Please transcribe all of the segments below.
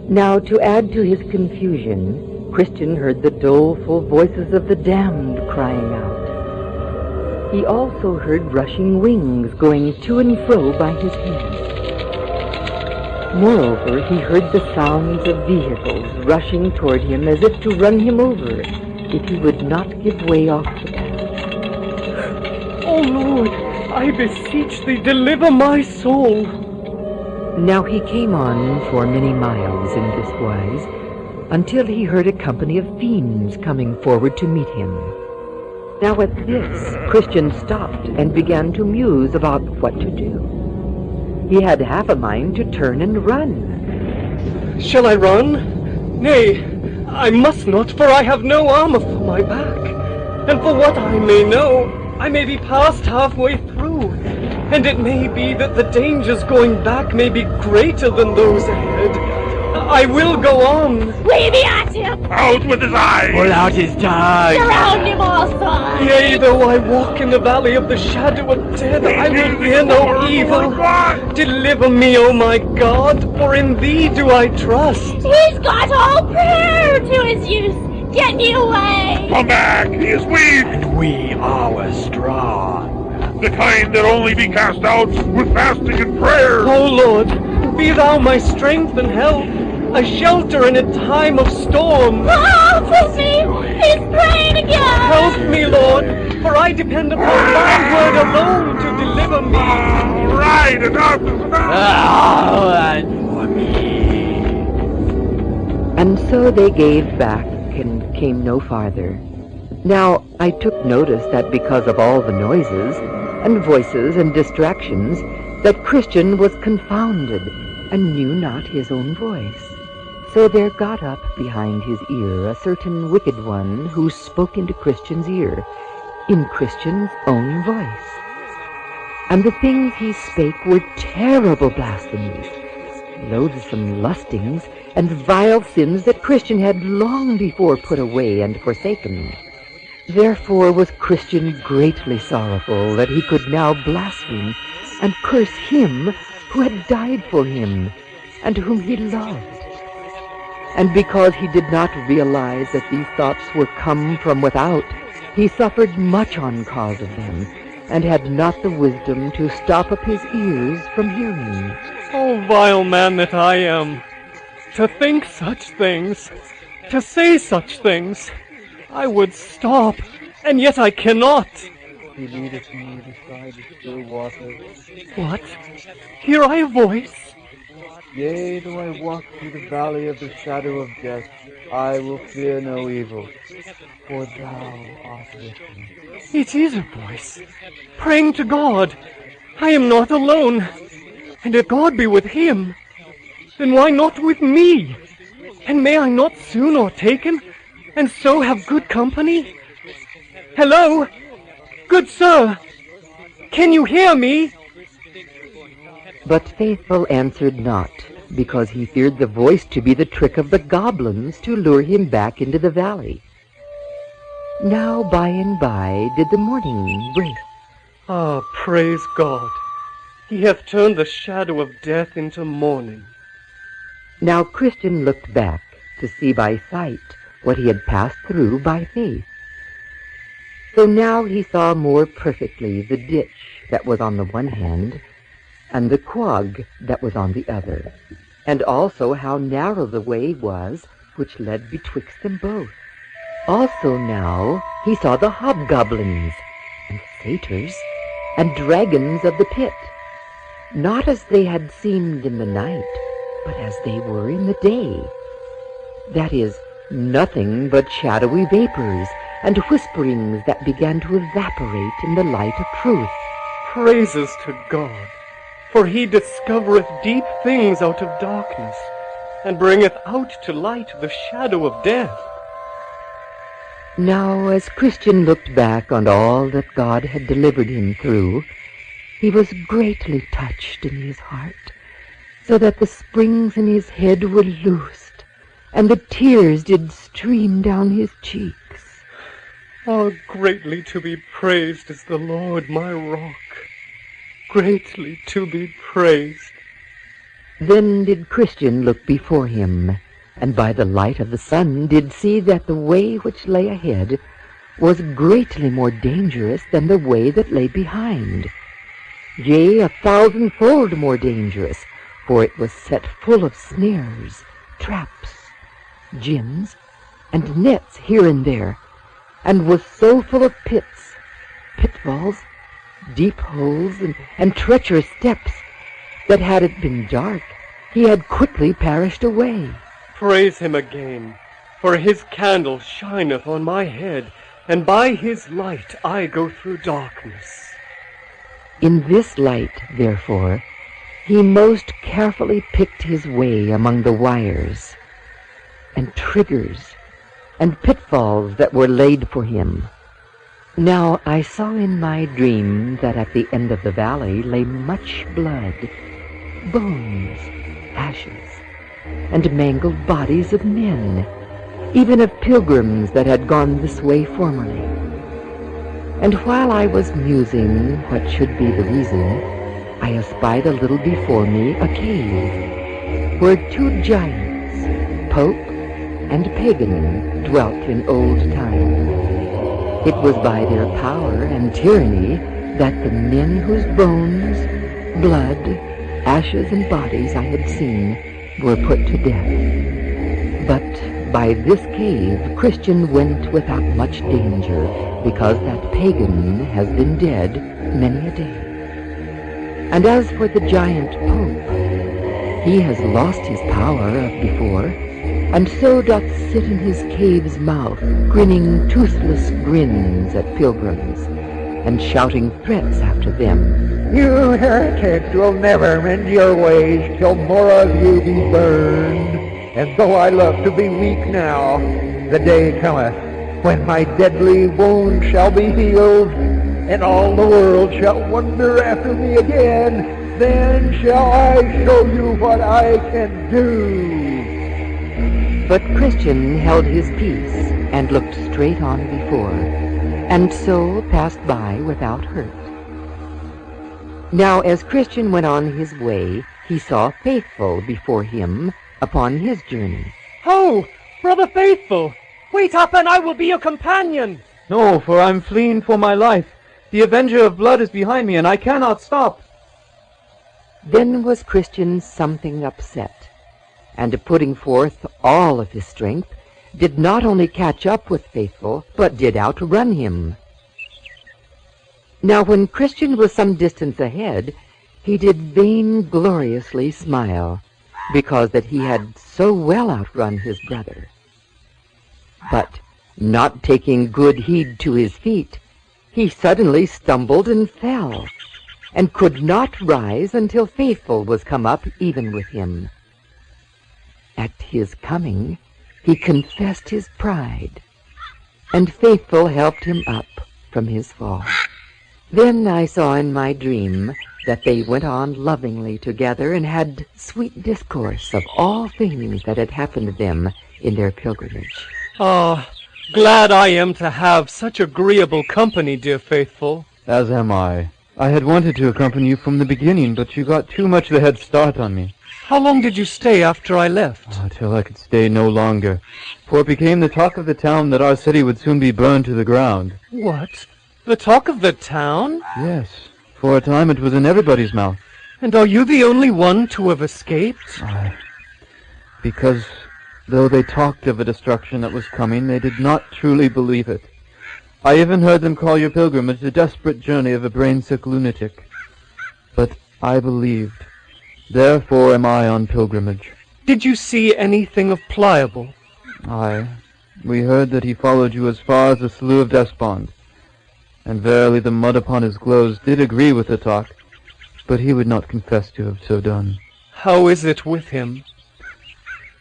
Now, to add to his confusion, Christian heard the doleful voices of the damned crying out. He also heard rushing wings going to and fro by his hand. Moreover, he heard the sounds of vehicles rushing toward him as if to run him over if he would not give way off the path. O Lord, I beseech thee, deliver my soul. Now he came on for many miles in this wise, until he heard a company of fiends coming forward to meet him. Now at this, Christian stopped and began to muse about what to do. He had half a mind to turn and run. Shall I run? Nay, I must not, for I have no armor for my back. And for what I may know, I may be past halfway through. And it may be that the dangers going back may be greater than those ahead. I will go on. We be at him! Out with his eyes! Pull out his tongue! Surround him all sides! Yea, though I walk in the valley of the shadow of death, I will fear no evil. Deliver me, O my God, for in thee do I trust. He's got all prayer to his use. Get me away! Come back! He is weak! And we are strong. The kind that only be cast out with fasting and prayer! O Lord, be thou my strength and help, a shelter in a time of storm. Oh, help me! He's praying again! Help me, Lord, for I depend upon thy word alone to deliver me. All right, enough is enough! And for me. And so they gave back and came no farther. Now I took notice that because of all the noises and voices and distractions, that Christian was confounded and knew not his own voice. So there got up behind his ear a certain wicked one who spoke into Christian's ear in Christian's own voice. And the things he spake were terrible blasphemies, loathsome lustings, and vile sins that Christian had long before put away and forsaken. Therefore was Christian greatly sorrowful that he could now blaspheme and curse him who had died for him and whom he loved. And because he did not realize that these thoughts were come from without, he suffered much on cause of them, and had not the wisdom to stop up his ears from hearing. O vile man that I am, to think such things, to say such things, I would stop, and yet I cannot. He leadeth me beside the still waters. What? Hear I a voice? Yea, though I walk through the valley of the shadow of death, I will fear no evil, for thou art with me. It is a voice, praying to God. I am not alone, and if God be with him, then why not with me? And may I not soon o'ertake him, and so have good company? Hello, good sir, can you hear me? But Faithful answered not, because he feared the voice to be the trick of the goblins to lure him back into the valley. Now by and by did the morning break. Ah, praise God. He hath turned the shadow of death into morning. Now Christian looked back to see by sight what he had passed through by faith. So now he saw more perfectly the ditch that was on the one hand, and the quag that was on the other, and also how narrow the way was which led betwixt them both. Also now he saw the hobgoblins, and satyrs, and dragons of the pit, not as they had seemed in the night, but as they were in the day. That is, nothing but shadowy vapors, and whisperings that began to evaporate in the light of truth. Praises to God, for he discovereth deep things out of darkness, and bringeth out to light the shadow of death. Now as Christian looked back on all that God had delivered him through, he was greatly touched in his heart, so that the springs in his head were loosed, and the tears did stream down his cheeks. Ah, greatly to be praised is the Lord my rock, greatly to be praised. Then did Christian look before him, and by the light of the sun did see that the way which lay ahead was greatly more dangerous than the way that lay behind. Yea, 1,000-fold more dangerous, for it was set full of snares, traps, gins, and nets here and there, and was so full of pits, pitfalls, deep holes, and treacherous steps, that had it been dark, he had quickly perished away. Praise him again, for his candle shineth on my head, and by his light I go through darkness. In this light, therefore, he most carefully picked his way among the wires, and triggers, and pitfalls that were laid for him. Now I saw in my dream that at the end of the valley lay much blood, bones, ashes, and mangled bodies of men, even of pilgrims that had gone this way formerly. And while I was musing what should be the reason, I espied a little before me a cave, where two giants, Pope and Pagan, dwelt in old time. It was by their power and tyranny that the men whose bones, blood, ashes, and bodies I had seen were put to death. But by this cave Christian went without much danger, because that Pagan has been dead many a day. And as for the giant Pope, he has lost his power of before, and so doth sit in his cave's mouth, grinning toothless grins at pilgrims, and shouting threats after them. You heretics will never mend your ways till more of you be burned. And though I love to be weak now, the day cometh when my deadly wound shall be healed, and all the world shall wonder after me again. Then shall I show you what I can do. But Christian held his peace, and looked straight on before, and so passed by without hurt. Now as Christian went on his way, he saw Faithful before him upon his journey. Ho, Brother Faithful! Wait up, and I will be your companion! No, for I'm fleeing for my life. The Avenger of Blood is behind me, and I cannot stop. Then was Christian something upset, and putting forth all of his strength, did not only catch up with Faithful, but did outrun him. Now when Christian was some distance ahead, he did vaingloriously smile, because that he had so well outrun his brother. But, not taking good heed to his feet, he suddenly stumbled and fell, and could not rise until Faithful was come up even with him. At his coming, he confessed his pride, and Faithful helped him up from his fall. Then I saw in my dream that they went on lovingly together and had sweet discourse of all things that had happened to them in their pilgrimage. Ah, glad I am to have such agreeable company, dear Faithful. As am I. I had wanted to accompany you from the beginning, but you got too much of a head start on me. How long did you stay after I left? Till I could stay no longer, for it became the talk of the town that our city would soon be burned to the ground. What? The talk of the town? Yes, for a time it was in everybody's mouth. And are you the only one to have escaped? Because though they talked of a destruction that was coming, they did not truly believe it. I even heard them call your pilgrimage the desperate journey of a brain-sick lunatic. But I believed. Therefore am I on pilgrimage. Did you see anything of Pliable? Aye. We heard that he followed you as far as the slough of Despond. And verily the mud upon his clothes did agree with the talk, but he would not confess to have so done. How is it with him?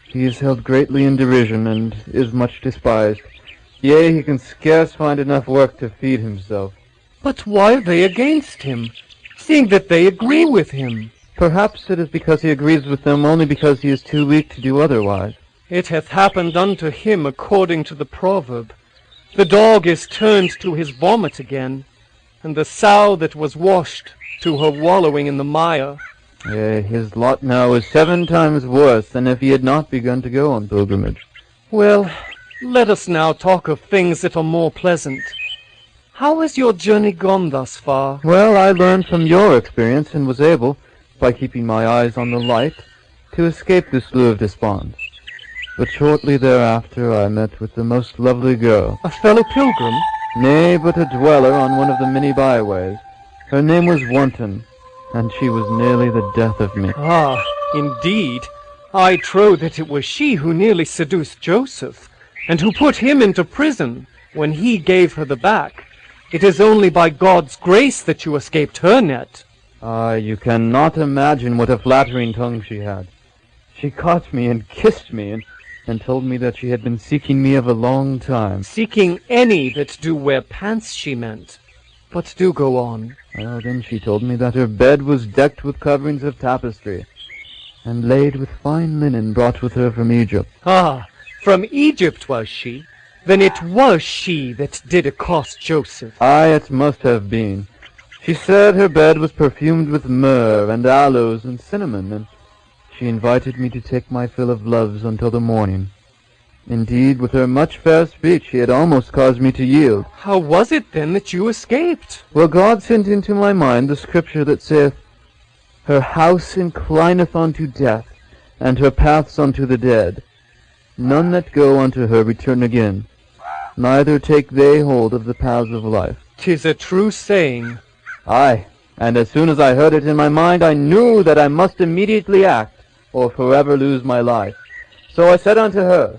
He is held greatly in derision, and is much despised. Yea, he can scarce find enough work to feed himself. But why are they against him, seeing that they agree with him? Perhaps it is because he agrees with them only because he is too weak to do otherwise. It hath happened unto him according to the proverb. The dog is turned to his vomit again, and the sow that was washed to her wallowing in the mire. His lot now is 7 times worse than if he had not begun to go on pilgrimage. Well, let us now talk of things that are more pleasant. How has your journey gone thus far? Well, I learned from your experience and was able, by keeping my eyes on the light, to escape the Slough of Despond. But shortly thereafter I met with the most lovely girl. A fellow pilgrim? Nay, but a dweller on one of the many byways. Her name was Wanton, and she was nearly the death of me. Ah, indeed. I trow that it was she who nearly seduced Joseph, and who put him into prison when he gave her the back. It is only by God's grace that you escaped her net. Ah, you cannot imagine what a flattering tongue she had. She caught me and kissed me, and told me that she had been seeking me of a long time. Seeking any that do wear pants, she meant. But do go on. Well, then she told me that her bed was decked with coverings of tapestry, and laid with fine linen brought with her from Egypt. Ah, from Egypt was she? Then it was she that did accost Joseph. Aye, it must have been. She said her bed was perfumed with myrrh and aloes and cinnamon, and she invited me to take my fill of loves until the morning. Indeed, with her much fair speech, she had almost caused me to yield. How was it, then, that you escaped? Well, God sent into my mind the scripture that saith, Her house inclineth unto death, and her paths unto the dead. None that go unto her return again, neither take they hold of the paths of life. 'Tis a true saying. Aye, and as soon as I heard it in my mind, I knew that I must immediately act, or forever lose my life. So I said unto her,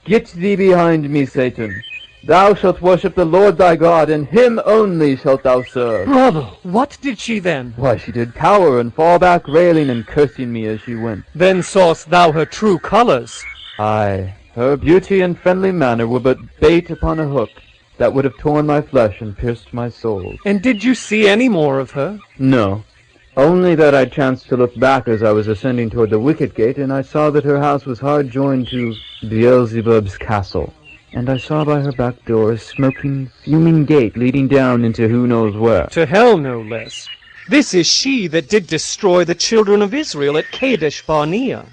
Get thee behind me, Satan. Thou shalt worship the Lord thy God, and him only shalt thou serve. Brother, what did she then? Why, she did cower and fall back railing and cursing me as she went. Then sawest thou her true colours? Aye, her beauty and friendly manner were but bait upon a hook that would have torn my flesh and pierced my soul. And did you see any more of her? No, only that I chanced to look back as I was ascending toward the wicket gate, and I saw that her house was hard joined to Beelzebub's castle. And I saw by her back door a smoking, fuming gate leading down into who knows where. To hell, no less. This is she that did destroy the children of Israel at Kadesh Barnea,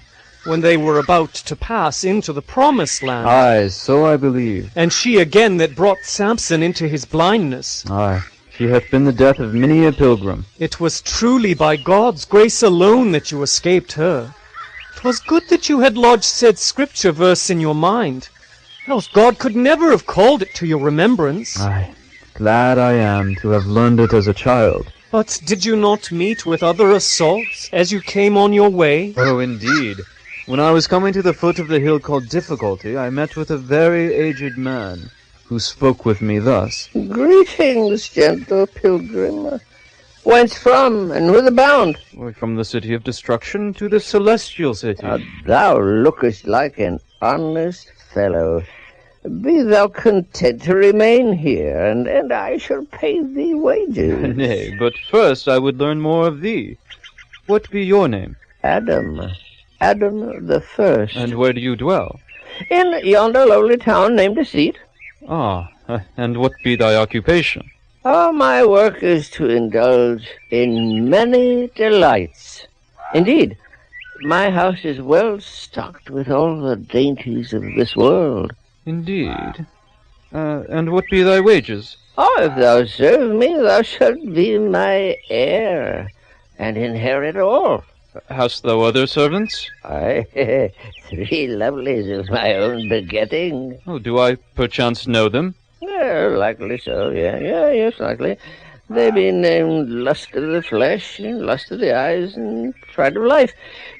when they were about to pass into the promised land. Aye, so I believe. And she again that brought Samson into his blindness. Aye, she hath been the death of many a pilgrim. It was truly by God's grace alone that you escaped her. 'Twas good that you had lodged said scripture verse in your mind, else God could never have called it to your remembrance. Aye, glad I am to have learned it as a child. But did you not meet with other assaults as you came on your way? Oh, indeed. When I was coming to the foot of the hill called Difficulty, I met with a very aged man, who spoke with me thus. Greetings, gentle pilgrim. Whence from, and whither bound? From the city of destruction to the celestial city. Thou lookest like an honest fellow. Be thou content to remain here, and I shall pay thee wages. Nay, but first I would learn more of thee. What be your name? Adam the First. And where do you dwell? In yonder lowly town named Deceit. Ah, and what be thy occupation? My work is to indulge in many delights. Indeed, my house is well stocked with all the dainties of this world. Indeed. And what be thy wages? If thou serve me, thou shalt be my heir, and inherit all. Hast thou other servants? Aye, 3 lovelies of my own begetting. Oh, do I perchance know them? Likely so, yes, likely. They be named Lust of the Flesh, and Lust of the Eyes, and Pride of Life.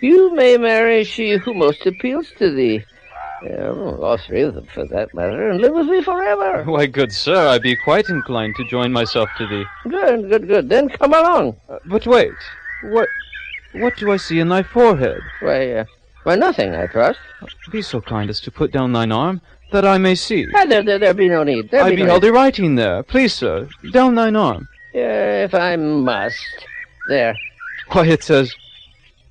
You may marry she who most appeals to thee. All 3 of them, for that matter, and live with me forever. Why, good sir, I be quite inclined to join myself to thee. Good. Then come along. But wait, what do I see in thy forehead? Why, nothing, I trust. Be so kind as to put down thine arm, that I may see. There be no need. I beheld a writing there. Please, sir, down thine arm. If I must. There. Why, it says,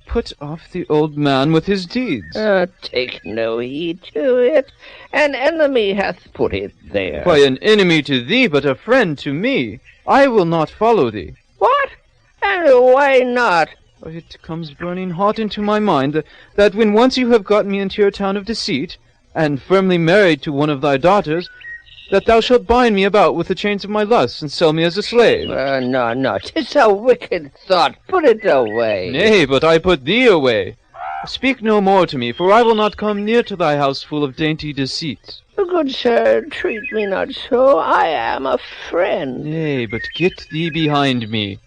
Put off the old man with his deeds. Take no heed to it. An enemy hath put it there. Why, an enemy to thee, but a friend to me. I will not follow thee. What? And why not? It comes burning hot into my mind that when once you have got me into your town of deceit, and firmly married to one of thy daughters, that thou shalt bind me about with the chains of my lusts, and sell me as a slave. No, 'tis a wicked thought. Put it away. Nay, but I put thee away. Speak no more to me, for I will not come near to thy house full of dainty deceits. Good sir, treat me not so. I am a friend. Nay, but get thee behind me.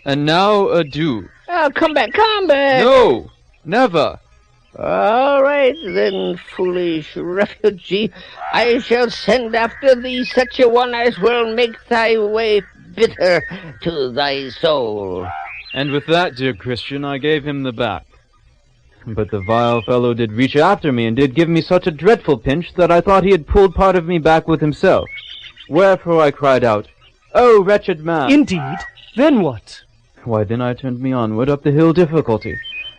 And now adieu. Come back. No, never. All right, then, foolish refugee. I shall send after thee such a one as will make thy way bitter to thy soul. And with that, dear Christian, I gave him the back. But the vile fellow did reach after me, and did give me such a dreadful pinch that I thought he had pulled part of me back with himself. Wherefore I cried out, "Oh, wretched man!" Indeed? Then what? Why, then I turned me onward up the hill Difficulty.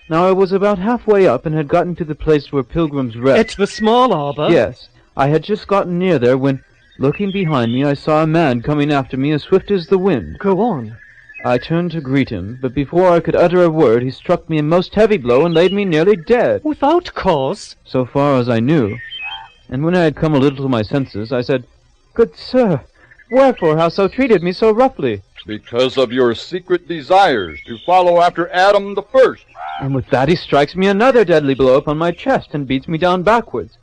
Now I was about halfway up, and had gotten to the place where Pilgrims rest. At the small arbor? Yes, I had just gotten near there, when, looking behind me, I saw a man coming after me as swift as the wind. Go on. I turned to greet him, but before I could utter a word, he struck me a most heavy blow, and laid me nearly dead. Without cause? So far as I knew. And when I had come a little to my senses, I said, "Good sir, wherefore hast thou treated me so roughly?" Because of your secret desires to follow after Adam the first. And with that he strikes me another deadly blow upon my chest, and beats me down backwards,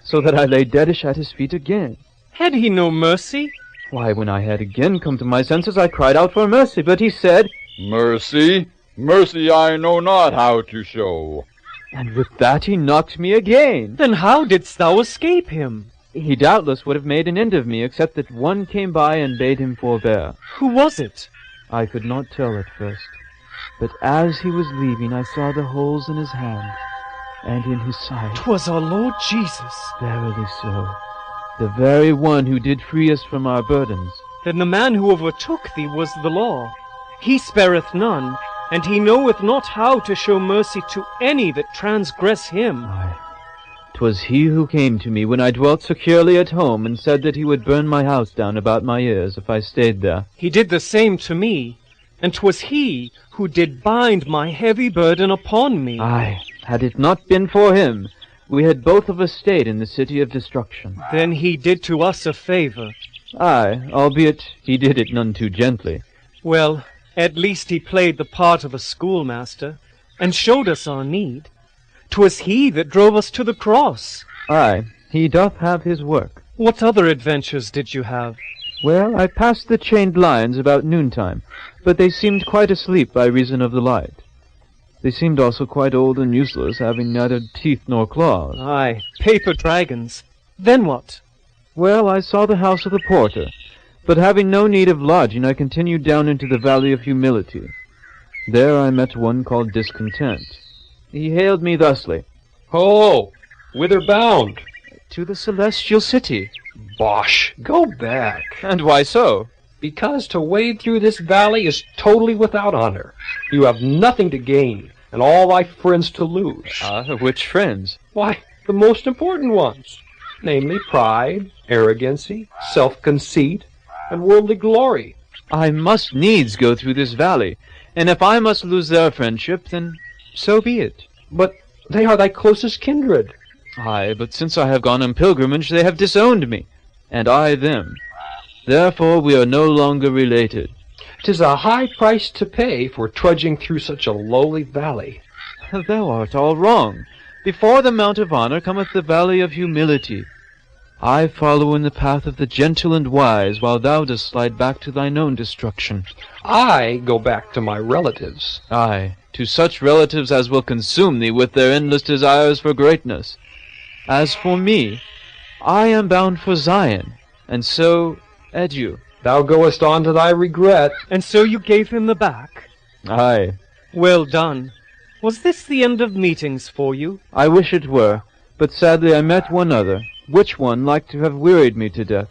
so that I lay deadish at his feet again. Had he no mercy? Why, when I had again come to my senses, I cried out for mercy, but he said, Mercy I know not how to show. And with that he knocked me again. Then how didst thou escape him? He doubtless would have made an end of me, except that one came by and bade him forbear. Who was it? I could not tell at first, but as he was leaving, I saw the holes in his hands and in his side. 'Twas our Lord Jesus. Verily so, the very one who did free us from our burdens. Then the man who overtook thee was the law. He spareth none, and he knoweth not how to show mercy to any that transgress him. Aye, 'twas he who came to me when I dwelt securely at home, and said that he would burn my house down about my ears if I stayed there. He did the same to me, and 'twas he who did bind my heavy burden upon me. Aye, had it not been for him, we had both of us stayed in the city of destruction. Then he did to us a favor. Aye, albeit he did it none too gently. Well, at least he played the part of a schoolmaster, and showed us our need. 'Twas he that drove us to the cross. Aye, he doth have his work. What other adventures did you have? Well, I passed the chained lions about noontime, but they seemed quite asleep by reason of the light. They seemed also quite old and useless, having neither teeth nor claws. Aye, paper dragons. Then what? Well, I saw the house of the porter, but having no need of lodging, I continued down into the valley of humility. There I met one called Discontent. He hailed me thusly, Ho! Whither bound? "To the celestial city." Bosh! Go back. "And why so?" Because to wade through this valley is totally without honor. You have nothing to gain, and all thy friends to lose. Which friends? Why, the most important ones, namely pride, arrogancy, self-conceit, and worldly glory. I must needs go through this valley, and if I must lose their friendship, then so be it. But they are thy closest kindred. Aye, but since I have gone on pilgrimage, they have disowned me, and I them. Therefore we are no longer related. 'Tis a high price to pay for trudging through such a lowly valley. Thou art all wrong. Before the Mount of Honor cometh the Valley of Humility. I follow in the path of the gentle and wise, while thou dost slide back to thine own destruction. I go back to my relatives. Aye, to such relatives as will consume thee with their endless desires for greatness. As for me, I am bound for Zion, and so adieu. Thou goest on to thy regret. And so you gave him the back? Aye. Well done. Was this the end of meetings for you? I wish it were, but sadly I met one other, which one like to have wearied me to death.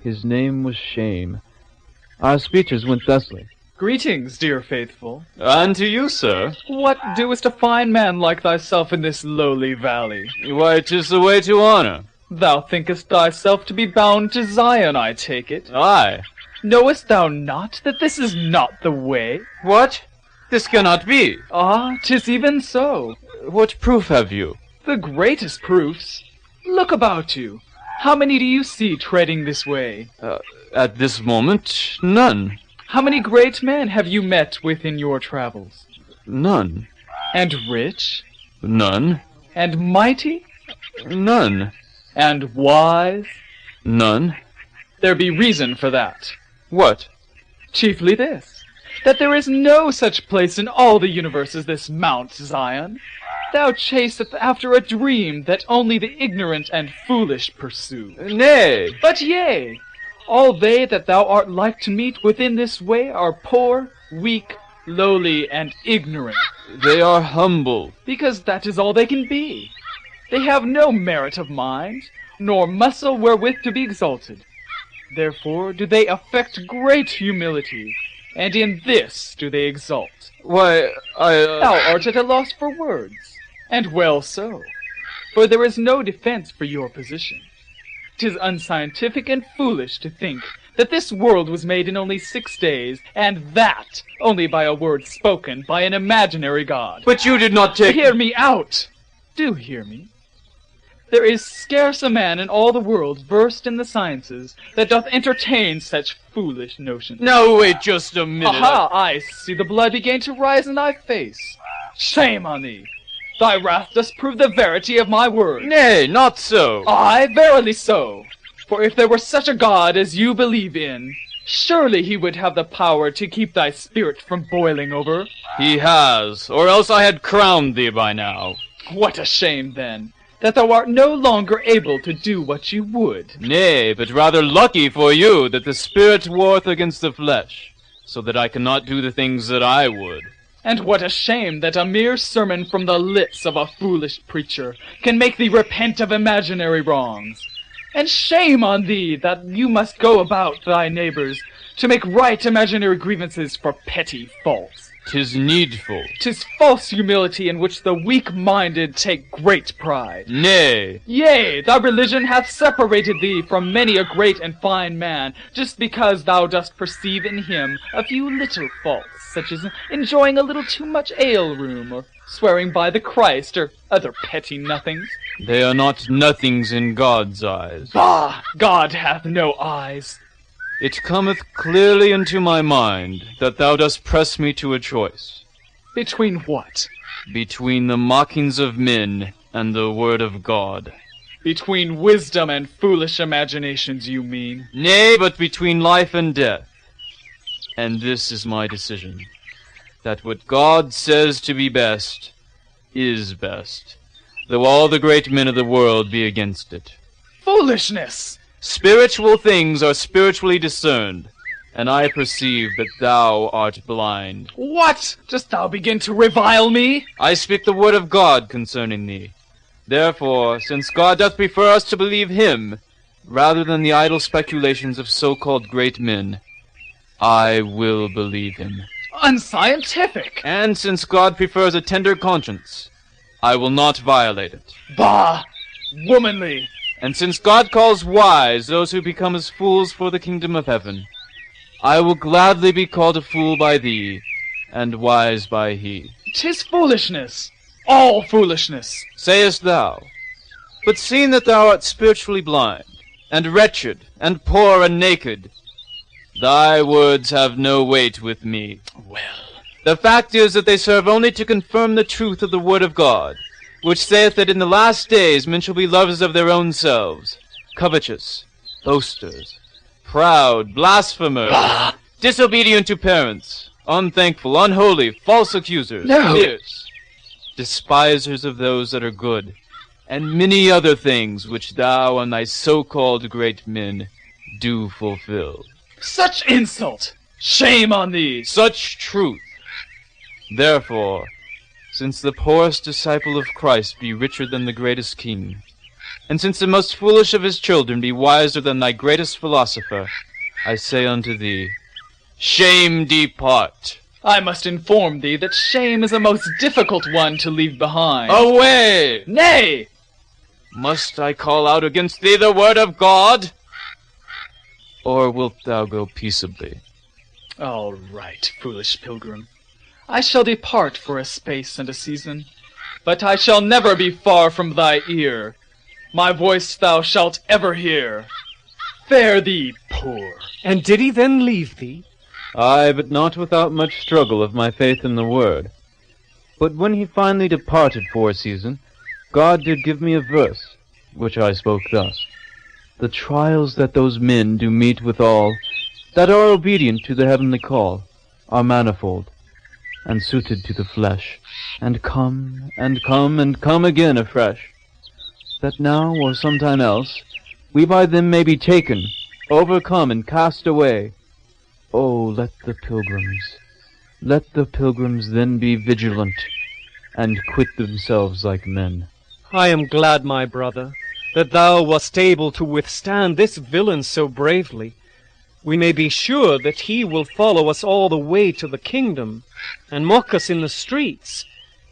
His name was Shame. Our speeches went thusly. Greetings, dear faithful. And to you, sir. What doest a fine man like thyself in this lowly valley? Why, 'tis the way to honor. Thou thinkest thyself to be bound to Zion, I take it. Aye. Knowest thou not that this is not the way? What? This cannot be. Ah, 'tis even so. What proof have you? The greatest proofs. Look about you. How many do you see treading this way? At this moment, none. How many great men have you met with in your travels? None. And rich? None. And mighty? None. And wise? None. There be reason for that. What? Chiefly this, that there is no such place in all the universe as this Mount Zion. Thou chasest after a dream that only the ignorant and foolish pursue. Nay. But yea, all they that thou art like to meet within this way are poor, weak, lowly, and ignorant. They are humble. Because that is all they can be. They have no merit of mind, nor muscle wherewith to be exalted. Therefore do they affect great humility, and in this do they exalt. Why, Thou art at a loss for words, and well so, for there is no defense for your position. 'Tis unscientific and foolish to think that this world was made in only 6 days, and that only by a word spoken by an imaginary god. But you did not take... Hear me out! Do hear me. There is scarce a man in all the world versed in the sciences that doth entertain such foolish notions. Now wait just a minute. Aha! I see the blood begin to rise in thy face. Shame on thee! Thy wrath doth prove the verity of my word. Nay, not so. Aye, verily so. For if there were such a God as you believe in, surely he would have the power to keep thy spirit from boiling over. He has, or else I had crowned thee by now. What a shame, then, that thou art no longer able to do what you would. Nay, but rather lucky for you that the spirit warreth against the flesh, so that I cannot do the things that I would. And what a shame that a mere sermon from the lips of a foolish preacher can make thee repent of imaginary wrongs. And shame on thee that you must go about thy neighbors to make right imaginary grievances for petty faults. 'Tis needful. 'Tis false humility in which the weak-minded take great pride. Nay. Yea, thy religion hath separated thee from many a great and fine man, just because thou dost perceive in him a few little faults, such as enjoying a little too much ale-room, or swearing by the Christ, or other petty nothings. They are not nothings in God's eyes. Bah! God hath no eyes. It cometh clearly into my mind that thou dost press me to a choice. Between what? Between the mockings of men and the word of God. Between wisdom and foolish imaginations, you mean? Nay, but between life and death. And this is my decision, that what God says to be best is best, though all the great men of the world be against it. Foolishness! Spiritual things are spiritually discerned, and I perceive that thou art blind. What? Dost thou begin to revile me? I speak the word of God concerning thee. Therefore, since God doth prefer us to believe him, rather than the idle speculations of so-called great men, I will believe him. Unscientific! And since God prefers a tender conscience, I will not violate it. Bah! Womanly! And since God calls wise those who become as fools for the kingdom of heaven, I will gladly be called a fool by thee, and wise by he. 'Tis foolishness! All foolishness! Sayest thou. But seeing that thou art spiritually blind, and wretched, and poor, and naked, thy words have no weight with me. Well, the fact is that they serve only to confirm the truth of the word of God, which saith that in the last days men shall be lovers of their own selves, covetous, boasters, proud, blasphemers, disobedient to parents, unthankful, unholy, false accusers, fierce, despisers of those that are good, and many other things which thou and thy so-called great men do fulfill. Such insult! Shame on thee! Such truth! Therefore, since the poorest disciple of Christ be richer than the greatest king, and since the most foolish of his children be wiser than thy greatest philosopher, I say unto thee, shame depart! I must inform thee that shame is a most difficult one to leave behind. Away! Nay! Must I call out against thee the word of God? Or wilt thou go peaceably? All right, foolish pilgrim. I shall depart for a space and a season, but I shall never be far from thy ear. My voice thou shalt ever hear. Fare thee, poor. And did he then leave thee? Aye, but not without much struggle of my faith in the word. But when he finally departed for a season, God did give me a verse, which I spoke thus. The trials that those men do meet withal, that are obedient to the heavenly call, are manifold, and suited to the flesh, and come, and come, and come again afresh, that now or sometime else we by them may be taken, overcome, and cast away. Oh, let the pilgrims then be vigilant, and quit themselves like men. I am glad, my brother, that thou wast able to withstand this villain so bravely. We may be sure that he will follow us all the way to the kingdom, and mock us in the streets,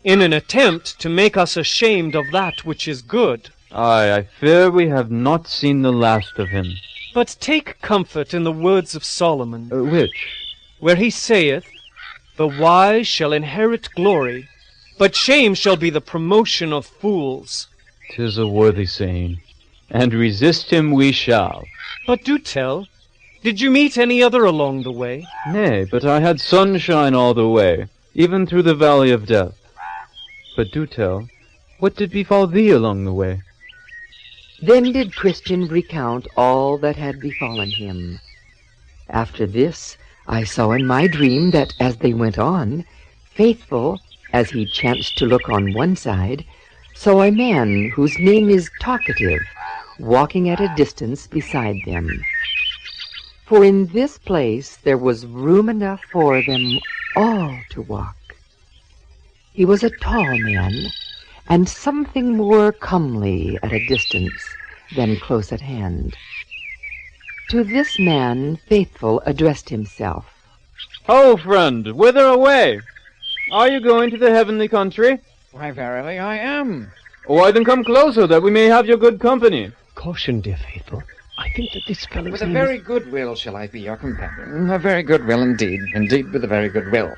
in an attempt to make us ashamed of that which is good. Aye, I fear we have not seen the last of him. But take comfort in the words of Solomon. Which? Where he saith, The wise shall inherit glory, but shame shall be the promotion of fools. 'Tis a worthy saying, and resist him we shall. But do tell, did you meet any other along the way? Nay, but I had sunshine all the way, even through the valley of death. But do tell, what did befall thee along the way? Then did Christian recount all that had befallen him. After this I saw in my dream that as they went on, Faithful, as he chanced to look on one side, saw a man whose name is Talkative, walking at a distance beside them. For in this place there was room enough for them all to walk. He was a tall man, and something more comely at a distance than close at hand. To this man Faithful addressed himself. Ho, friend, whither away? Are you going to the heavenly country? Why, verily, I am. Why, then come closer, that we may have your good company. Caution, dear Faithful. I think that this fellow's With a name very is... good will shall I be your companion. A very good will indeed. Indeed, with a very good will.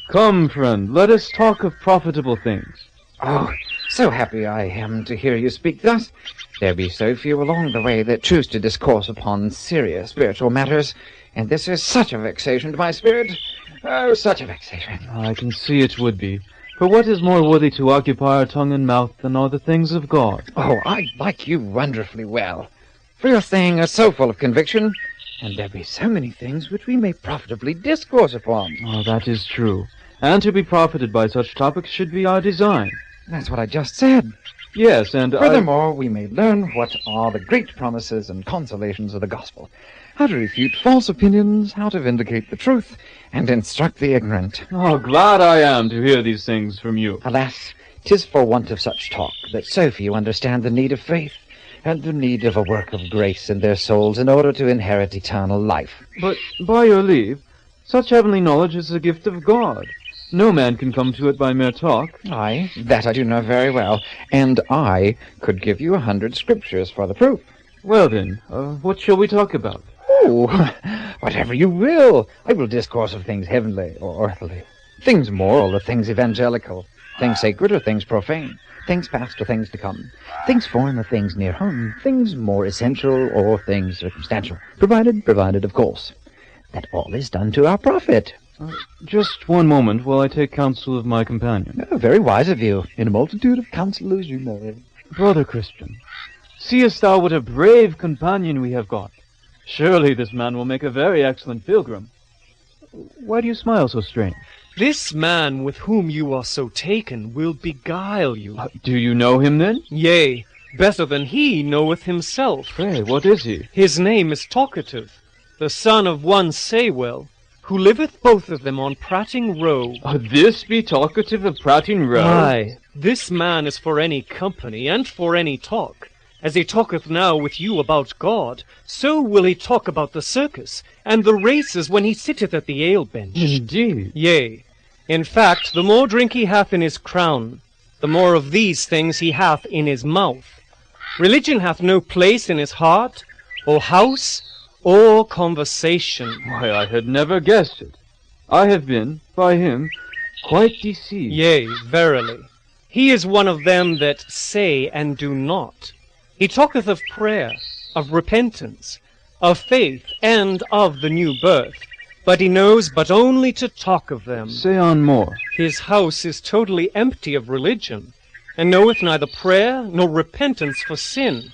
Come, friend, let us talk of profitable things. Oh, so happy I am to hear you speak thus. There be so few along the way that choose to discourse upon serious spiritual matters, and this is such a vexation to my spirit. Oh, such a vexation. I can see it would be. For what is more worthy to occupy our tongue and mouth than are the things of God? Oh, I like you wonderfully well. For your saying are so full of conviction, and there be so many things which we may profitably discourse upon. Oh, that is true. And to be profited by such topics should be our design. That's what I just said. Yes, and furthermore, we may learn what are the great promises and consolations of the gospel, how to refute false opinions, how to vindicate the truth, and instruct the ignorant. Oh, glad I am to hear these things from you. Alas, 'tis for want of such talk that so few understand the need of faith, and the need of a work of grace in their souls in order to inherit eternal life. But, by your leave, such heavenly knowledge is a gift of God. No man can come to it by mere talk. Aye, that I do know very well, and I could give you 100 scriptures for the proof. Well then, what shall we talk about? Oh, whatever you will. I will discourse of things heavenly or earthly, things moral or things evangelical, things sacred or things profane, things past or things to come, things foreign or things near home, things more essential or things circumstantial, provided, of course, that all is done to our profit. Just one moment while I take counsel of my companion. Oh, very wise of you. In a multitude of counselors you know. Brother Christian, seest thou what a brave companion we have got? Surely this man will make a very excellent pilgrim. Why do you smile so strange? This man with whom you are so taken will beguile you. Do you know him then? Yea, better than he knoweth himself. Pray, what is he? His name is Talkative, the son of one Saywell, who liveth both of them on Prating Row. This be Talkative of Prating Row? Aye, this man is for any company and for any talk. As he talketh now with you about God, so will he talk about the circus and the races when he sitteth at the ale bench. Indeed. Yea, in fact, the more drink he hath in his crown, the more of these things he hath in his mouth. Religion hath no place in his heart, or house, or conversation. Why, I had never guessed it. I have been, by him, quite deceived. Yea, verily. He is one of them that say and do not. He talketh of prayer, of repentance, of faith, and of the new birth. But he knows but only to talk of them. Say on more. His house is totally empty of religion, and knoweth neither prayer nor repentance for sin.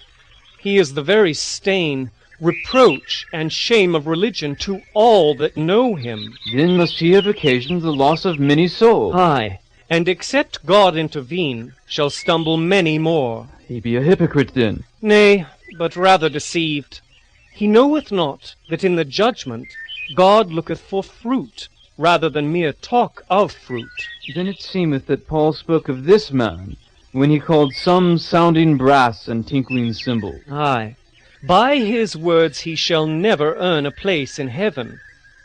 He is the very stain, reproach, and shame of religion to all that know him. Then must he have occasioned the loss of many souls. Aye, and except God intervene, shall stumble many more. He be a hypocrite then. Nay, but rather deceived. He knoweth not that in the judgment God looketh for fruit, rather than mere talk of fruit. Then it seemeth that Paul spoke of this man, when he called some sounding brass and tinkling cymbals. Aye, by his words he shall never earn a place in heaven,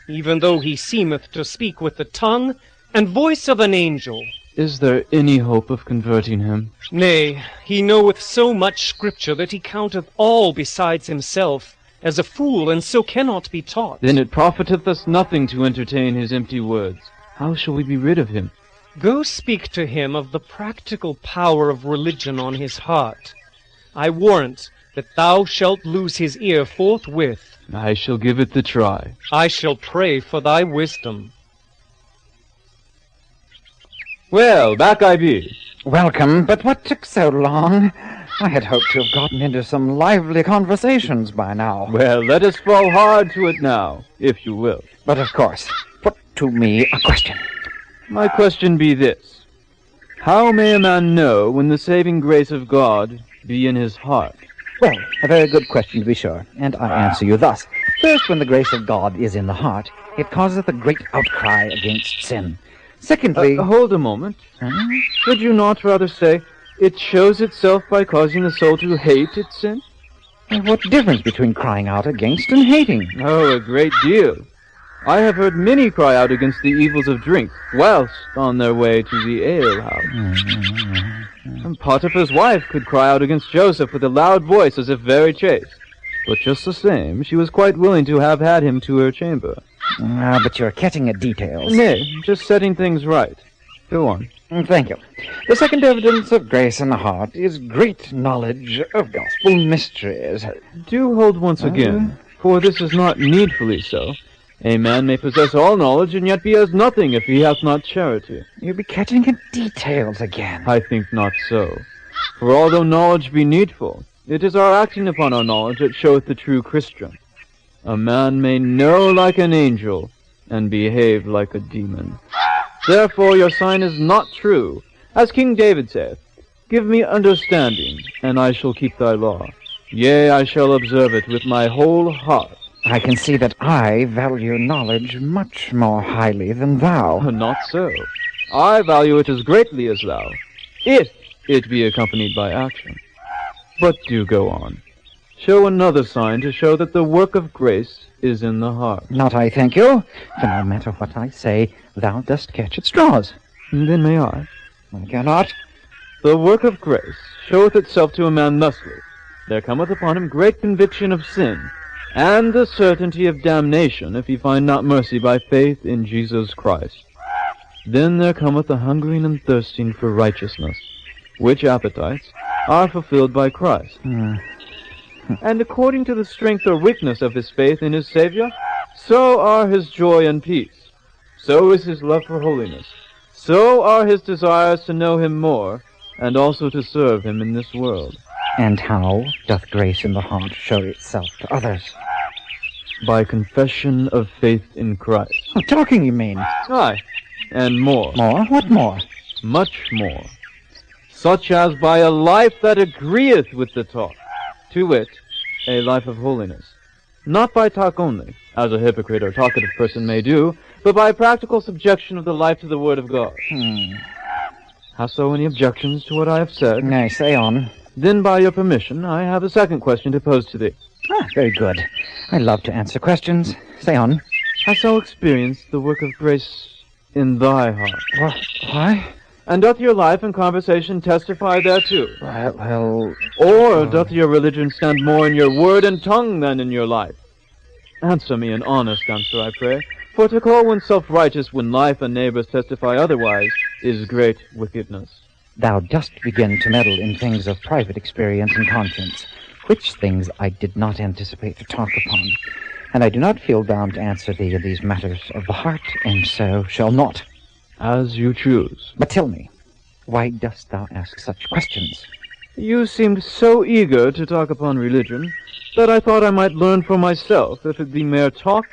even though he seemeth to speak with the tongue and voice of an angel. Is there any hope of converting him? Nay, he knoweth so much Scripture that he counteth all besides himself as a fool, and so cannot be taught. Then it profiteth us nothing to entertain his empty words. How shall we be rid of him? Go speak to him of the practical power of religion on his heart. I warrant that thou shalt lose his ear forthwith. I shall give it the try. I shall pray for thy wisdom. Well, back I be. Welcome, but what took so long? I had hoped to have gotten into some lively conversations by now. Well, let us fall hard to it now, if you will. But of course, put to me a question. My question be this. How may a man know when the saving grace of God be in his heart? Well, a very good question to be sure, and I answer you thus. First, when the grace of God is in the heart, it causeth a great outcry against sin. Secondly... hold a moment. Should you not rather say, it shows itself by causing the soul to hate its sin? What difference between crying out against and hating? Oh, a great deal. I have heard many cry out against the evils of drink, whilst on their way to the alehouse. And Potiphar's wife could cry out against Joseph with a loud voice as if very chaste. But just the same, she was quite willing to have had him to her chamber. But you're catching at details. Nay, just setting things right. Go on. Thank you. The second evidence of grace in the heart is great knowledge of gospel mysteries. Do hold once again, for this is not needfully so. A man may possess all knowledge, and yet be as nothing if he hath not charity. You'll be catching at details again. I think not so. For although knowledge be needful, it is our acting upon our knowledge that showeth the true Christian. A man may know like an angel, and behave like a demon. Therefore your sign is not true. As King David saith, Give me understanding, and I shall keep thy law. Yea, I shall observe it with my whole heart. I can see that I value knowledge much more highly than thou. Not so. I value it as greatly as thou, if it be accompanied by action. But do go on. Show another sign to show that the work of grace is in the heart. Not I, thank you. For no matter what I say, thou dost catch at straws. Then may I? I cannot. The work of grace showeth itself to a man thusly. There cometh upon him great conviction of sin, and the certainty of damnation if he find not mercy by faith in Jesus Christ. Then there cometh a hungering and thirsting for righteousness, which appetites are fulfilled by Christ. And according to the strength or weakness of his faith in his Savior, so are his joy and peace. So is his love for holiness. So are his desires to know him more, and also to serve him in this world. And how doth grace in the heart show itself to others? By confession of faith in Christ. Talking, you mean? Aye, and more. More? What more? Much more. Such as by a life that agreeth with the talk, to wit, a life of holiness. Not by talk only, as a hypocrite or talkative person may do, but by practical subjection of the life to the Word of God. Hast thou any objections to what I have said? Nay, say on. Then, by your permission, I have a second question to pose to thee. Very good. I love to answer questions. Say on. Hast thou experienced the work of grace in thy heart? Why? And doth your life and conversation testify thereto? Well... Or doth your religion stand more in your word and tongue than in your life? Answer me an honest answer, I pray, For to call oneself righteous when life and neighbors testify otherwise is great wickedness. Thou dost begin to meddle in things of private experience and conscience, which things I did not anticipate to talk upon, and I do not feel bound to answer thee in these matters of the heart, and so shall not. As you choose. But tell me, why dost thou ask such questions? You seemed so eager to talk upon religion that I thought I might learn for myself if it be mere talk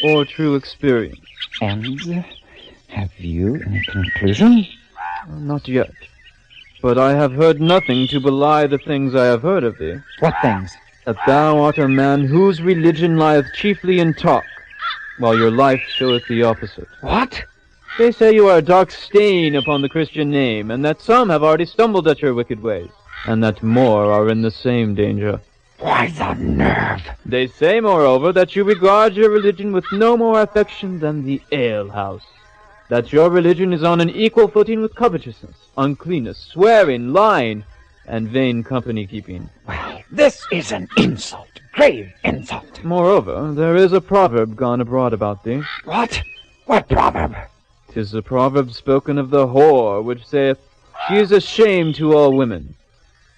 or true experience. And have you any conclusion? Not yet. But I have heard nothing to belie the things I have heard of thee. What things? That thou art a man whose religion lieth chiefly in talk, while your life showeth the opposite. What? They say you are a dark stain upon the Christian name, and that some have already stumbled at your wicked ways, and that more are in the same danger. Why, the nerve! They say, moreover, that you regard your religion with no more affection than the alehouse. That your religion is on an equal footing with covetousness, uncleanness, swearing, lying, and vain company-keeping. Well, this is an insult, grave insult. Moreover, there is a proverb gone abroad about thee. What? What proverb? 'Tis a proverb spoken of the whore, which saith, She is a shame to all women.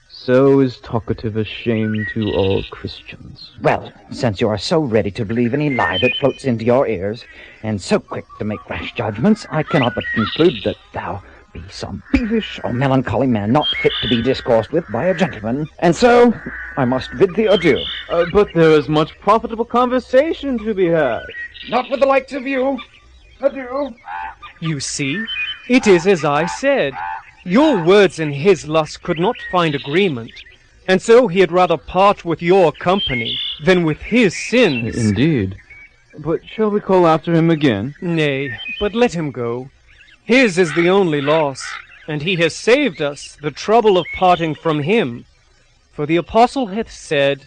So is talkative a shame to all Christians. Well, since you are so ready to believe any lie that floats into your ears, and so quick to make rash judgments, I cannot but conclude that thou be some peevish or melancholy man not fit to be discoursed with by a gentleman, and so I must bid thee adieu. But there is much profitable conversation to be had. Not with the likes of you. Adieu. You see, it is as I said. Your words and his lust could not find agreement, and so he had rather part with your company than with his sins. Indeed. But shall we call after him again? Nay, but let him go. His is the only loss, and he has saved us the trouble of parting from him. For the apostle hath said,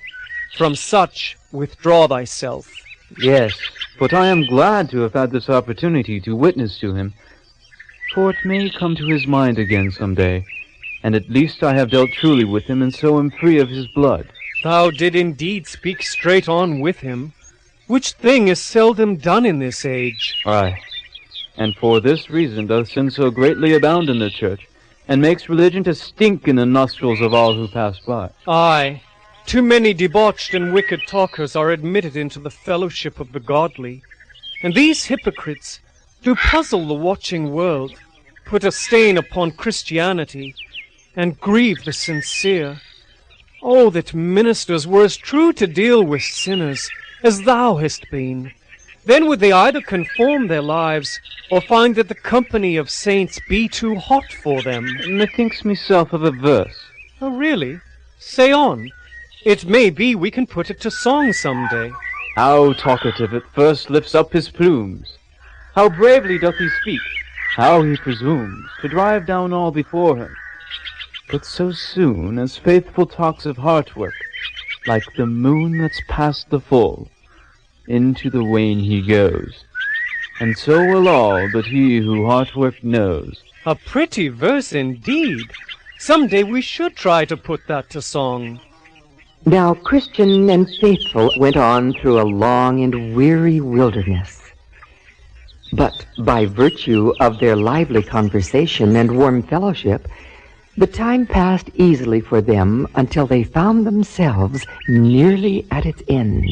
From such withdraw thyself. Yes, but I am glad to have had this opportunity to witness to him, for it may come to his mind again some day, and at least I have dealt truly with him, and so am free of his blood. Thou did indeed speak straight on with him, which thing is seldom done in this age. Aye, and for this reason doth sin so greatly abound in the church, and makes religion to stink in the nostrils of all who pass by. Aye, too many debauched and wicked talkers are admitted into the fellowship of the godly, and these hypocrites do puzzle the watching world, put a stain upon Christianity, and grieve the sincere. Oh, that ministers were as true to deal with sinners as thou hast been. Then would they either conform their lives, or find that the company of saints be too hot for them. Methinks myself of a verse. Oh, really? Say on. It may be we can put it to song some day. How talkative at first lifts up his plumes! How bravely doth he speak! How he presumes to drive down all before him! But so soon as faithful talks of heart work, like the moon that's past the full, into the wane he goes, and so will all but he who heart work knows. A pretty verse indeed. Some day we should try to put that to song. Now Christian and Faithful went on through a long and weary wilderness. But by virtue of their lively conversation and warm fellowship, the time passed easily for them until they found themselves nearly at its end.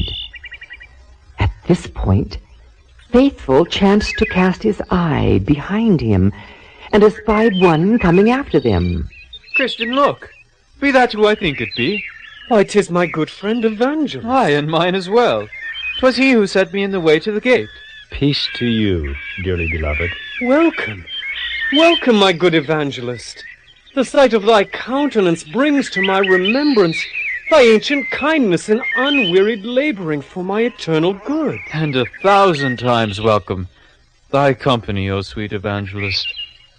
At this point, Faithful chanced to cast his eye behind him and espied one coming after them. Christian, look! Be that who I think it be? Why, 'tis my good friend Evangelist. Aye, and mine as well. 'Twas he who set me in the way to the gate. Peace to you, dearly beloved. Welcome. Welcome, my good Evangelist. The sight of thy countenance brings to my remembrance thy ancient kindness and unwearied laboring for my eternal good. And 1,000 times welcome. Thy company, O sweet Evangelist.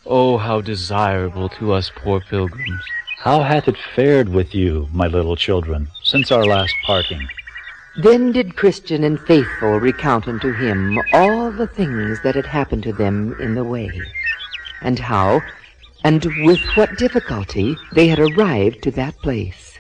Oh, how desirable to us poor pilgrims. How hath it fared with you, my little children, since our last parting? Then did Christian and Faithful recount unto him all the things that had happened to them in the way, and how, and with what difficulty they had arrived to that place.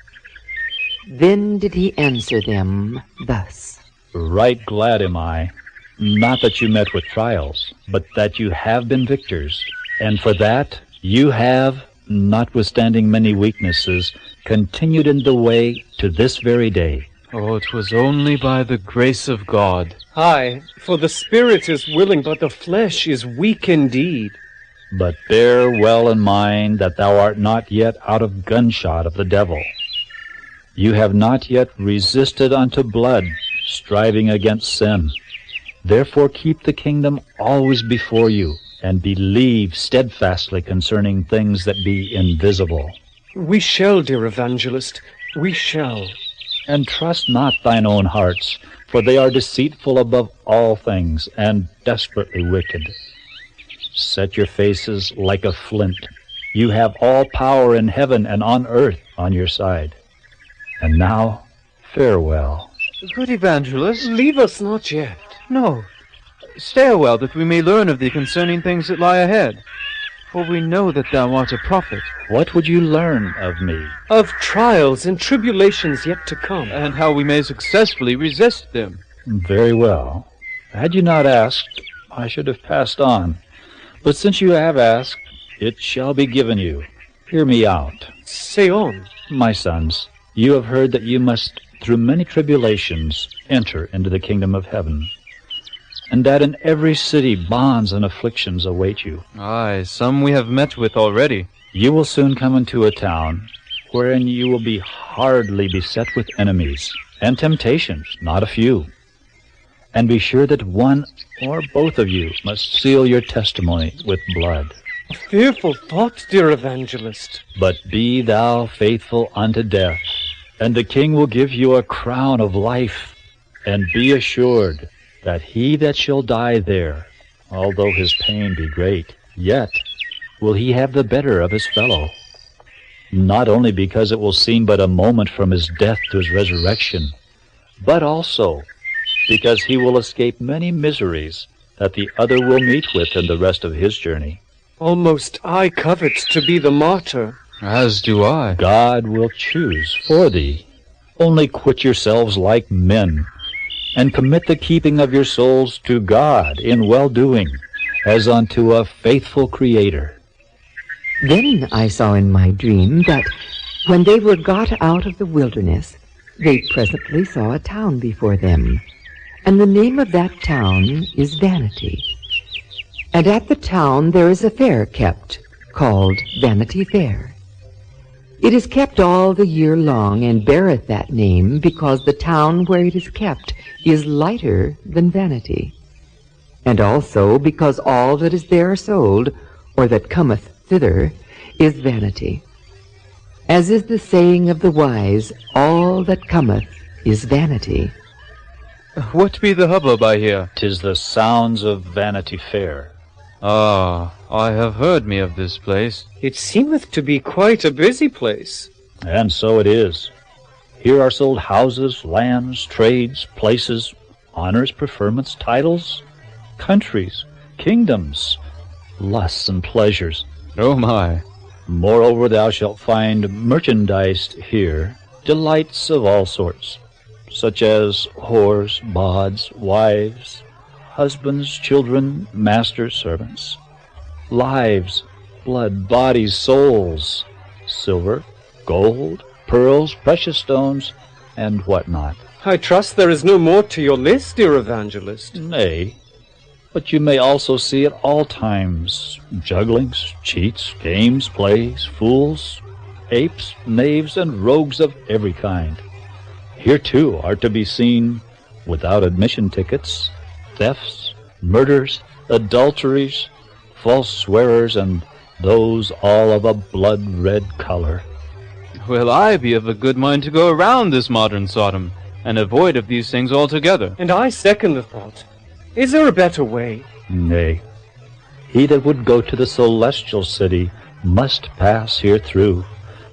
Then did he answer them thus. Right glad am I Not that you met with trials, but that you have been victors. And for that, you have, notwithstanding many weaknesses, continued in the way to this very day. Oh, it was only by the grace of God. Aye, for the spirit is willing, but the flesh is weak indeed. But bear well in mind that thou art not yet out of gunshot of the devil. You have not yet resisted unto blood, striving against sin. Therefore keep the kingdom always before you, and believe steadfastly concerning things that be invisible. We shall, dear evangelist, we shall. And trust not thine own hearts, for they are deceitful above all things, and desperately wicked. Set your faces like a flint. You have all power in heaven and on earth on your side. And now, farewell. Good evangelist, Leave us not yet. no. Stay a while, that we may learn of thee concerning things that lie ahead. For we know that thou art a prophet. What would you learn of me? Of trials and tribulations yet to come. And how we may successfully resist them. Very well. Had you not asked, I should have passed on. But since you have asked, it shall be given you. Hear me out. Say on. My sons, you have heard that you must, through many tribulations, enter into the kingdom of heaven, and that in every city bonds and afflictions await you. Aye, some we have met with already. You will soon come into a town wherein you will be hardly beset with enemies, and temptations, not a few. And be sure that one or both of you must seal your testimony with blood. A fearful thought, dear evangelist. But be thou faithful unto death, and the king will give you a crown of life. And be assured that he that shall die there, although his pain be great, yet will he have the better of his fellow. Not only because it will seem but a moment from his death to his resurrection, but also because he will escape many miseries that the other will meet with in the rest of his journey. Almost I covet to be the martyr. As do I. God will choose for thee. Only quit yourselves like men, and commit the keeping of your souls to God in well-doing, as unto a faithful Creator. Then I saw in my dream that when they were got out of the wilderness, they presently saw a town before them, and the name of that town is Vanity. And at the town there is a fair kept, called Vanity Fair. It is kept all the year long, and beareth that name, because the town where it is kept is lighter than vanity. And also because all that is there sold, or that cometh thither, is vanity. As is the saying of the wise, all that cometh is vanity. What be the hubbub I hear? 'Tis the sounds of Vanity Fair. Ah, I have heard me of this place. It seemeth to be quite a busy place. And so it is. Here are sold houses, lands, trades, places, honors, preferments, titles, countries, kingdoms, lusts and pleasures. Oh my. Moreover, thou shalt find merchandised here delights of all sorts, such as whores, bawds, wives, husbands, children, masters, servants, lives, blood, bodies, souls, silver, gold, pearls, precious stones, and what not. I trust there is no more to your list, dear evangelist. Nay, but you may also see at all times jugglings, cheats, games, plays, fools, apes, knaves, and rogues of every kind. Here, too, are to be seen, without admission tickets, thefts, murders, adulteries, false swearers, and those all of a blood-red color. Well, I be of a good mind to go around this modern Sodom, and avoid of these things altogether. And I second the thought. Is there a better way? Nay, he that would go to the celestial city must pass here through,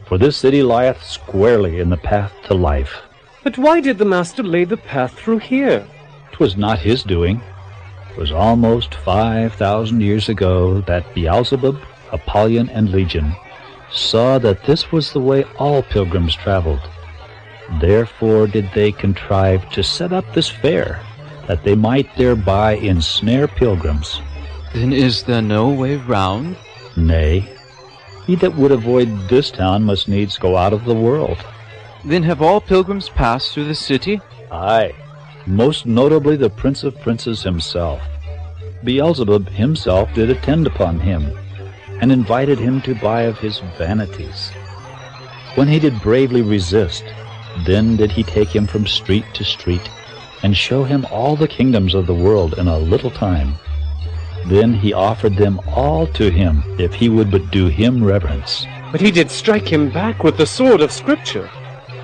for this city lieth squarely in the path to life. But why did the Master lay the path through here? 'Twas not his doing. 'Twas almost 5,000 years ago that Beelzebub, Apollyon, and Legion saw that this was the way all pilgrims traveled. Therefore did they contrive to set up this fair, that they might thereby ensnare pilgrims. Then is there no way round? Nay, he that would avoid this town must needs go out of the world. Then have all pilgrims passed through the city? Aye, most notably the Prince of Princes himself. Beelzebub himself did attend upon him, and invited him to buy of his vanities. When he did bravely resist, then did he take him from street to street, and show him all the kingdoms of the world in a little time. Then he offered them all to him, if he would but do him reverence. But he did strike him back with the sword of Scripture.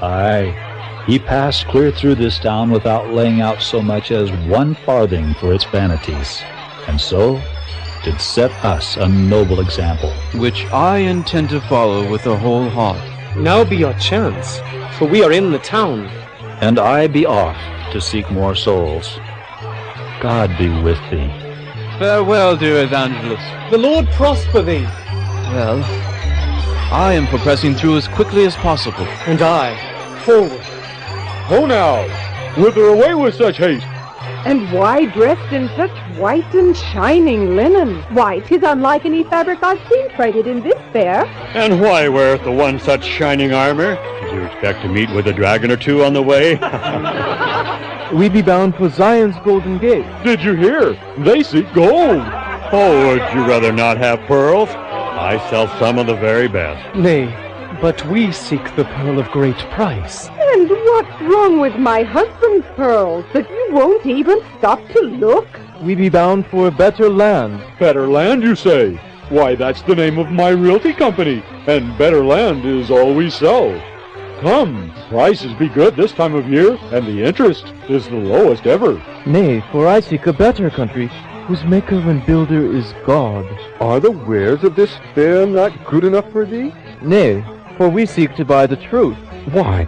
Aye, he passed clear through this town without laying out so much as 1 farthing for its vanities, and so did set us a noble example. Which I intend to follow with a whole heart. Now be your chance, for we are in the town. And I be off to seek more souls. God be with thee. Farewell, dear evangelist. The Lord prosper thee. Well, I am for pressing through as quickly as possible. And I, forward. Ho now! Whither away with such haste? And why dressed in such white and shining linen? Why, 'tis unlike any fabric I've seen traded in this fair. And why weareth the one such shining armor? Did you expect to meet with a dragon or two on the way? We be bound for Zion's golden gate. Did you hear? They seek gold. Oh, would you rather not have pearls? I sell some of the very best. Nay, but we seek the pearl of great price. And what's wrong with my husband's pearls that you won't even stop to look? We be bound for a better land. Better land, you say? Why, that's the name of my realty company, and better land is all we sell. Come, prices be good this time of year, and the interest is the lowest ever. Nay, for I seek a better country, whose maker and builder is God. Are the wares of this fair not good enough for thee? Nay, for we seek to buy the truth. Why,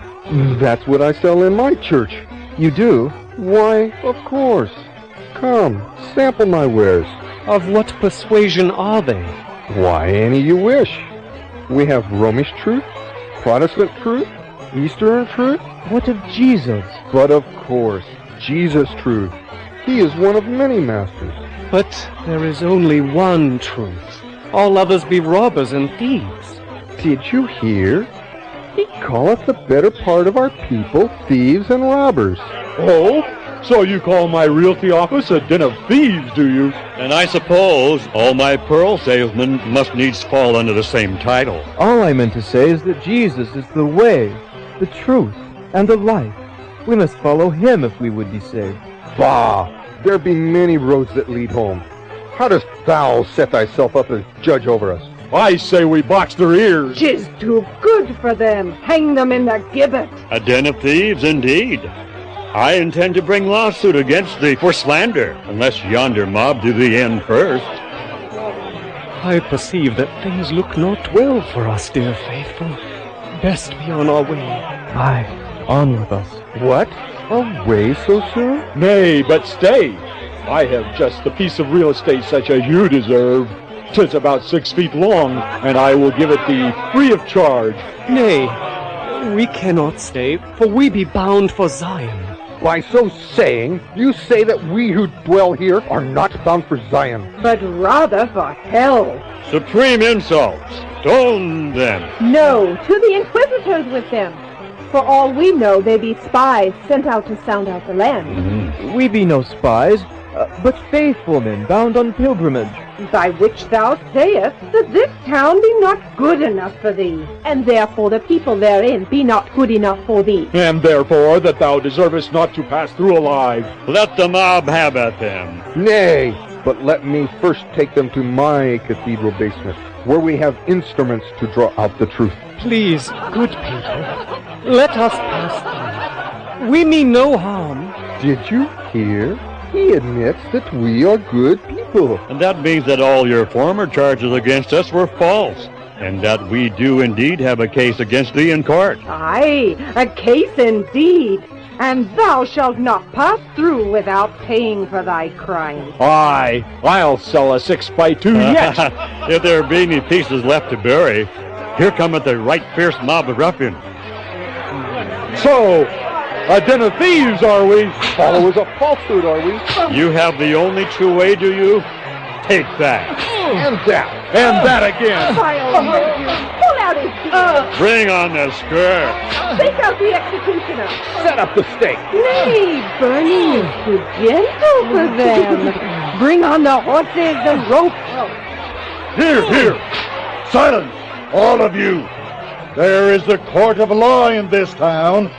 that's what I sell in my church. You do? Why, of course. Come, sample my wares. Of what persuasion are they? Why, any you wish. We have Romish truth, Protestant truth, Eastern truth. What of Jesus? But of course, Jesus truth. He is one of many masters. But there is only one truth. All others be robbers and thieves. Did you hear? He calleth the better part of our people thieves and robbers. Oh? So you call my realty office a den of thieves, do you? And I suppose all my pearl salesmen must needs fall under the same title. All I meant to say is that Jesus is the way, the truth, and the life. We must follow him if we would be saved. Bah! There be many roads that lead home. How dost thou set thyself up as judge over us? I say we box their ears. 'Tis too good for them. Hang them in the gibbet. A den of thieves, indeed. I intend to bring lawsuit against thee for slander, unless yonder mob do the end first. I perceive that things look not well for us, dear faithful. Best be on our way. Aye, on with us. What? Away so soon? Nay, but stay. I have just the piece of real estate such as you deserve. 'Tis about 6 feet long, and I will give it thee free of charge. Nay, we cannot stay, for we be bound for Zion. By so saying, you say that we who dwell here are not bound for Zion. But rather for hell. Supreme insults! Stone them! No, to the inquisitors with them. For all we know, they be spies sent out to sound out the land. We be no spies, but faithful men bound on pilgrimage. By which thou sayest that this town be not good enough for thee, and therefore the people therein be not good enough for thee. And therefore that thou deservest not to pass through alive. Let the mob have at them. Nay, but let me first take them to my cathedral basement, where we have instruments to draw out the truth. Please, good people, let us pass through. We mean no harm. Did you hear? He admits that we are good people. And that means that all your former charges against us were false, and that we do indeed have a case against thee in court. Aye, a case indeed. And thou shalt not pass through without paying for thy crime. Aye, I'll sell a 6x2 yet. If there be any pieces left to bury, here cometh a right fierce mob of ruffians. So, A den of thieves, are we? Followers of falsehood, are we? You have the only true way, do you? Take that. And that. And that again. Vile nephew, pull out his beard. Bring on the skirt. Take out the executioner. Set up the stake. Nay, Bernie is too gentle for them. Bring on the horses, the rope. Here. Silence, all of you. There is a court of law in this town.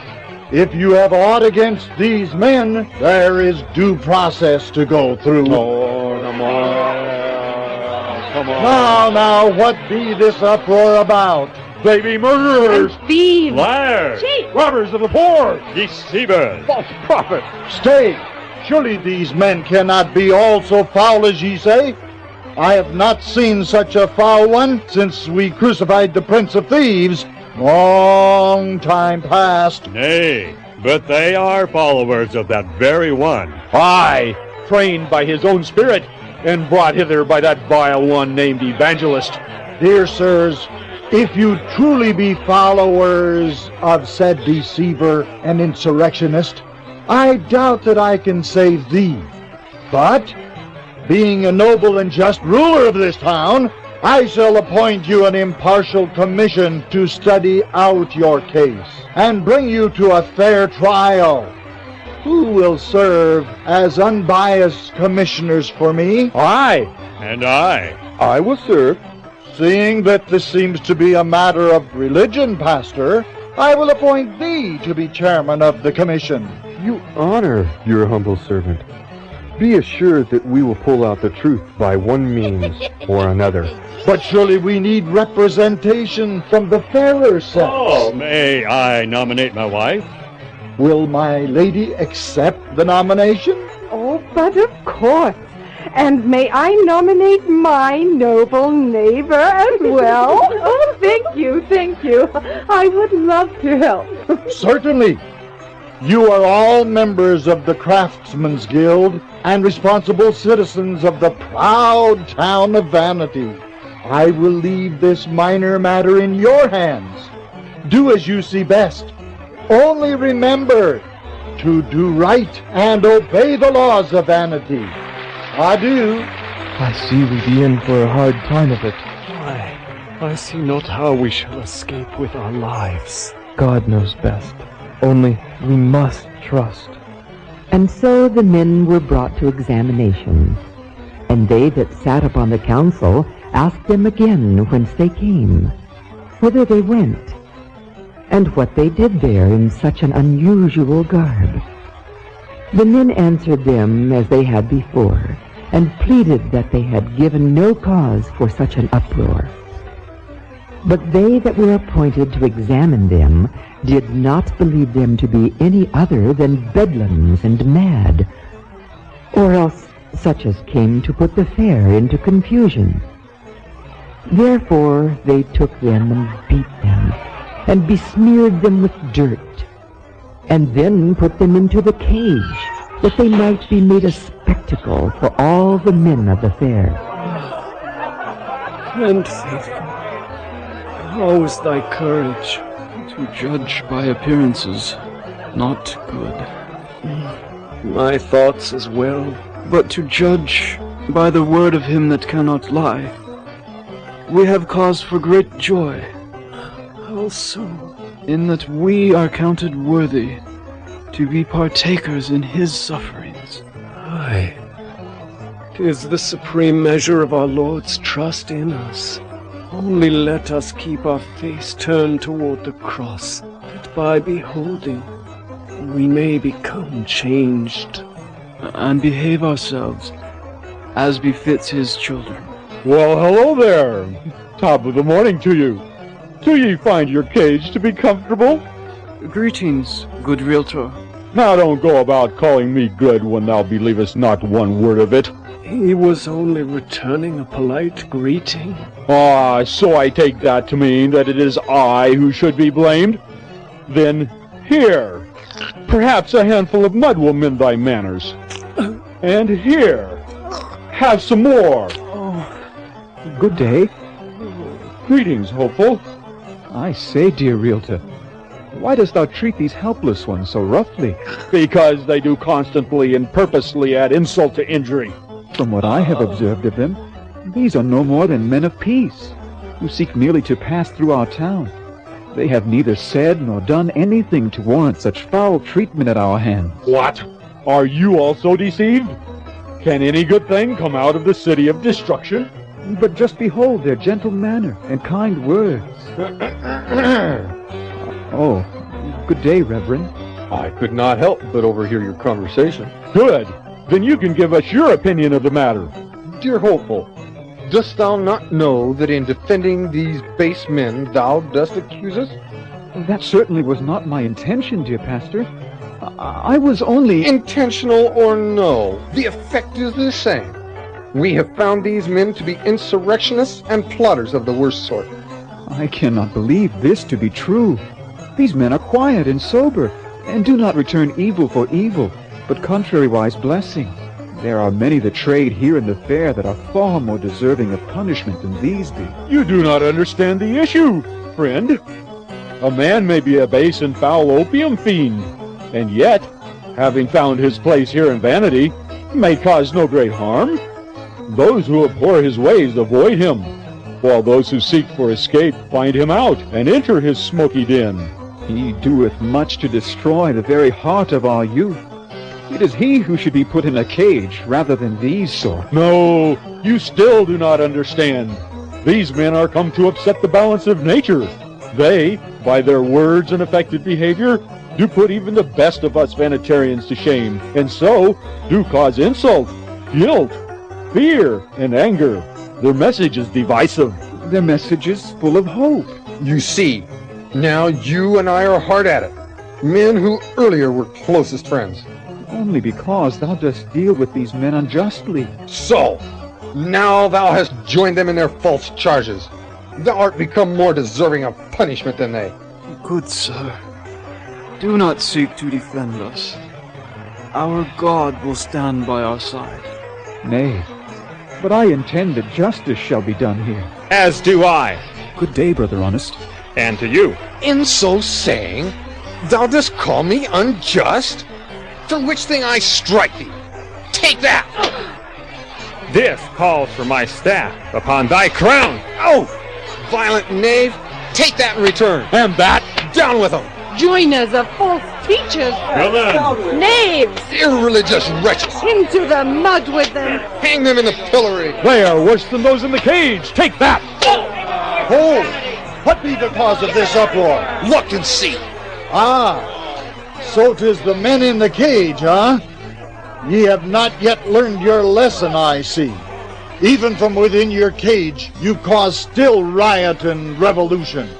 If you have aught against these men, there is due process to go through. Oh, come on. Come on. Now, what be this uproar about? They be murderers, And thieves. Liars. Cheat. robbers of the poor, Deceivers. false prophets. Stay! Surely these men cannot be all so foul as ye say. I have not seen such a foul one since we crucified the Prince of Thieves, long time past. Nay, but they are followers of that very one. Aye, trained by his own spirit, and brought hither by that vile one named Evangelist. Dear sirs, if you truly be followers of said deceiver and insurrectionist, I doubt that I can save thee. But, being a noble and just ruler of this town, I shall appoint you an impartial commission to study out your case and bring you to a fair trial. Who will serve as unbiased commissioners for me? I. And I. I will serve. Seeing that this seems to be a matter of religion, Pastor, I will appoint thee to be chairman of the commission. You honor your humble servant. Be assured that we will pull out the truth by one means or another. But surely we need representation from the fairer sex. Oh, may I nominate my wife? Will my lady accept the nomination? Oh, but of course. And may I nominate my noble neighbor as well? Oh, thank you. I would love to help. Certainly. You are all members of the Craftsmen's Guild and responsible citizens of the proud town of Vanity. I will leave this minor matter in your hands. Do as you see best. Only remember to do right and obey the laws of Vanity. Adieu. I see we be in for a hard time of it. I see not how we shall escape with our lives. God knows best. Only we must trust. And so the men were brought to examination. And they that sat upon the council asked them again whence they came, whither they went, and what they did there in such an unusual garb. The men answered them as they had before, and pleaded that they had given no cause for such an uproar. But they that were appointed to examine them did not believe them to be any other than bedlams and mad, or else such as came to put the fair into confusion. Therefore they took them and beat them, and besmeared them with dirt, and then put them into the cage, that they might be made a spectacle for all the men of the fair. Friend faithful, how is thy courage? To judge by appearances, not good. My thoughts as well, but to judge by the word of him that cannot lie. We have cause for great joy. How so? In that we are counted worthy to be partakers in his sufferings. Aye. 'Tis the supreme measure of our Lord's trust in us. Only let us keep our face turned toward the cross, that by beholding we may become changed, and behave ourselves as befits his children. Well, hello there. Top of the morning to you. Do ye find your cage to be comfortable? Greetings, good realtor. Now don't go about calling me good when thou believest not one word of it. He was only returning a polite greeting. Ah, so I take that to mean that it is I who should be blamed? Then, here, perhaps a handful of mud will mend thy manners. And here, have some more. Oh, good day. Greetings, hopeful. I say, dear realtor, Why dost thou treat these helpless ones so roughly? Because they do constantly and purposely add insult to injury. From what I have observed of them, these are no more than men of peace, who seek merely to pass through our town. They have neither said nor done anything to warrant such foul treatment at our hands. What? Are you also deceived? Can any good thing come out of the city of destruction? But just behold their gentle manner and kind words. Oh, good day, Reverend. I could not help but overhear your conversation. Good. Then you can give us your opinion of the matter. Dear Hopeful, dost thou not know that in defending these base men thou dost accuse us? That certainly was not my intention, dear Pastor. I was only... Intentional or no, the effect is the same. We have found these men to be insurrectionists and plotters of the worst sort. I cannot believe this to be true. These men are quiet and sober, and do not return evil for evil, but contrariwise blessing. There are many that trade here in the fair that are far more deserving of punishment than these be. You do not understand the issue, friend. A man may be a base and foul opium fiend, and yet, having found his place here in vanity, may cause no great harm. Those who abhor his ways avoid him, while those who seek for escape find him out and enter his smoky den. He doeth much to destroy the very heart of our youth. It is he who should be put in a cage rather than these sort. No, you still do not understand. These men are come to upset the balance of nature. They, by their words and affected behavior, do put even the best of us vanitarians to shame, and so do cause insult, guilt, fear, and anger. Their message is divisive. Their message is full of hope. You see, now you and I are hard at it. Men who earlier were closest friends. Only because thou dost deal with these men unjustly. So, now thou hast joined them in their false charges. Thou art become more deserving of punishment than they. Good sir, do not seek to defend us. Our God will stand by our side. Nay, but I intend that justice shall be done here. As do I. Good day, Brother Honest. And to you. In so saying, thou dost call me unjust? For which thing I strike thee. Take that! This calls for my staff upon thy crown. Oh! Violent knave, take that in return. And that, down with them. Joiners of false teachers. Well then. Knaves. Irreligious wretches. Into the mud with them. Hang them in the pillory. They are worse than those in the cage. Take that. Hold! What be the cause of this uproar? Look and see. Ah, so 'tis the men in the cage, huh? Ye have not yet learned your lesson, I see. Even from within your cage, you cause still riot and revolution.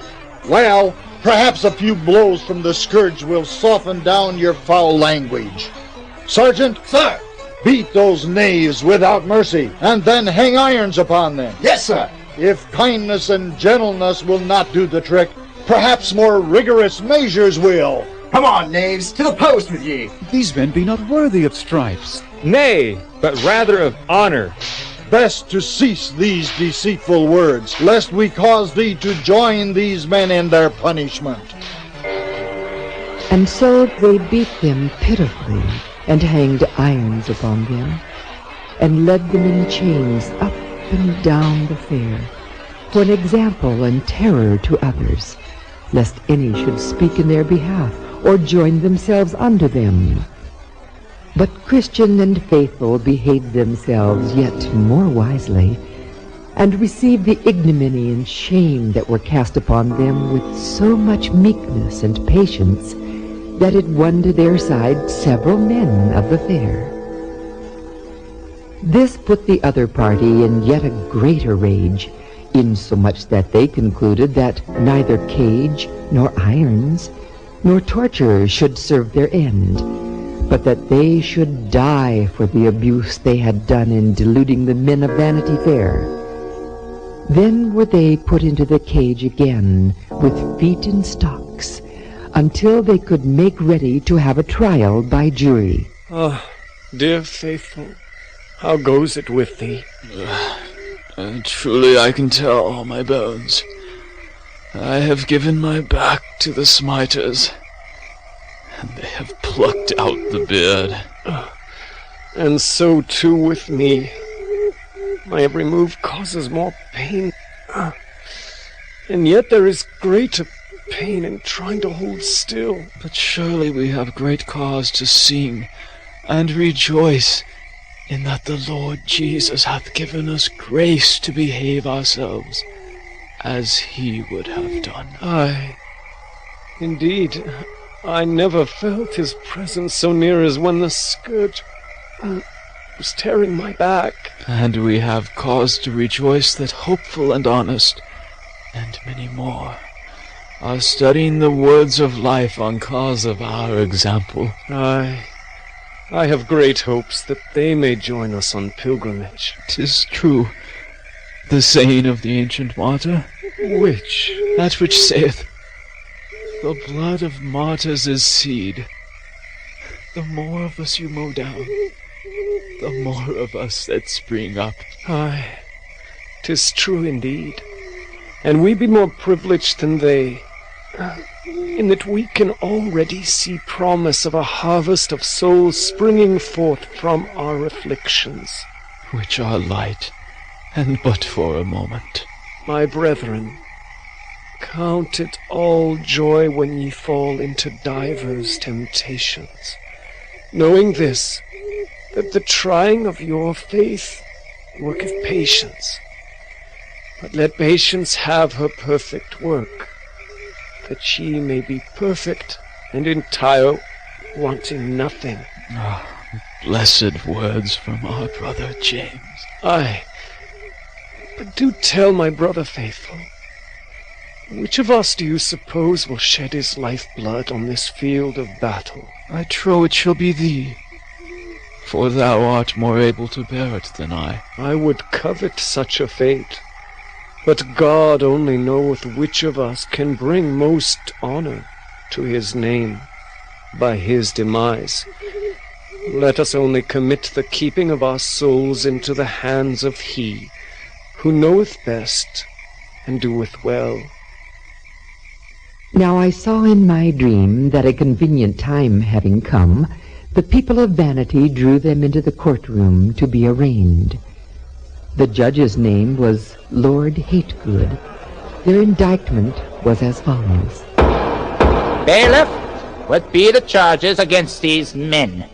Well, perhaps a few blows from the scourge will soften down your foul language. Sergeant? Sir! Beat those knaves without mercy, and then hang irons upon them. Yes, sir! If kindness and gentleness will not do the trick, perhaps more rigorous measures will. Come on, knaves, to the post with ye! These men be not worthy of stripes. Nay, but rather of honor. Best to cease these deceitful words, lest we cause thee to join these men in their punishment. And so they beat them pitifully, and hanged irons upon them, and led them in chains up and down the fair, for an example and terror to others, lest any should speak in their behalf, or join themselves unto them. But Christian and Faithful behaved themselves yet more wisely, and received the ignominy and shame that were cast upon them with so much meekness and patience, that it won to their side several men of the fair. This put the other party in yet a greater rage, insomuch that they concluded that neither cage, nor irons, nor torture should serve their end, but that they should die for the abuse they had done in deluding the men of Vanity Fair. Then were they put into the cage again, with feet in stocks, until they could make ready to have a trial by jury. Ah, dear Faithful, how goes it with thee? Truly I can tell all my bones. I have given my back to the smiters, and they have plucked out the beard. And so too with me. My every move causes more pain. And yet there is greater pain in trying to hold still. But surely we have great cause to sing and rejoice in that the Lord Jesus hath given us grace to behave ourselves as he would have done. Aye, indeed, I never felt his presence so near as when the scourge was tearing my back. And we have cause to rejoice that Hopeful and Honest, and many more, are studying the words of life on cause of our example. Aye, I have great hopes that they may join us on pilgrimage. 'Tis true, the saying of the ancient martyr. Which? That which saith, the blood of martyrs is seed. The more of us you mow down, the more of us that spring up. Aye, 'tis true indeed. And we be more privileged than they, in that we can already see promise of a harvest of souls springing forth from our afflictions, which are light, and but for a moment. My brethren, count it all joy when ye fall into divers temptations, knowing this, that the trying of your faith worketh patience. But let patience have her perfect work, that ye may be perfect and entire, wanting nothing. Blessed words from our brother James. Aye, but do tell my brother faithful, which of us do you suppose will shed his life-blood on this field of battle? I trow it shall be thee, for thou art more able to bear it than I. I would covet such a fate, but God only knoweth which of us can bring most honor to his name by his demise. Let us only commit the keeping of our souls into the hands of he who knoweth best and doeth well. Now I saw in my dream that a convenient time having come, the people of vanity drew them into the courtroom to be arraigned. The judge's name was Lord Hategood. Their indictment was as follows. Bailiff, what be the charges against these men?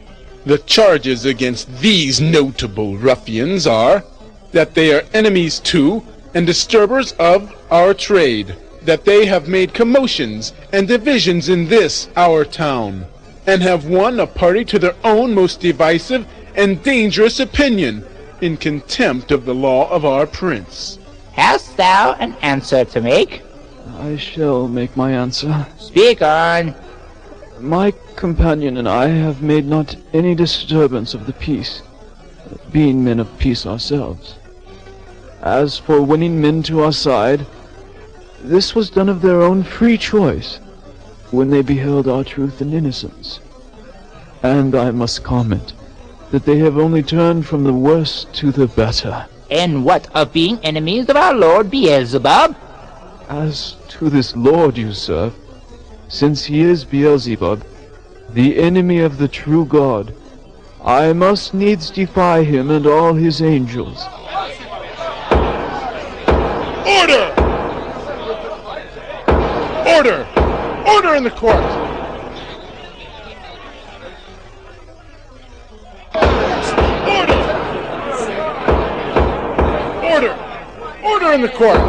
The charges against these notable ruffians are that they are enemies to and disturbers of our trade, that they have made commotions and divisions in this our town, and have won a party to their own most divisive and dangerous opinion, in contempt of the law of our prince. Hast thou an answer to make? I shall make my answer. Speak on. My companion and I have made not any disturbance of the peace, being men of peace ourselves. As for winning men to our side, this was done of their own free choice, when they beheld our truth and innocence. And I must comment that they have only turned from the worse to the better. And what of being enemies of our Lord Beelzebub? As to this Lord you serve, since he is Beelzebub, the enemy of the true God, I must needs defy him and all his angels. Order! Order! Order in the court! Order in the court!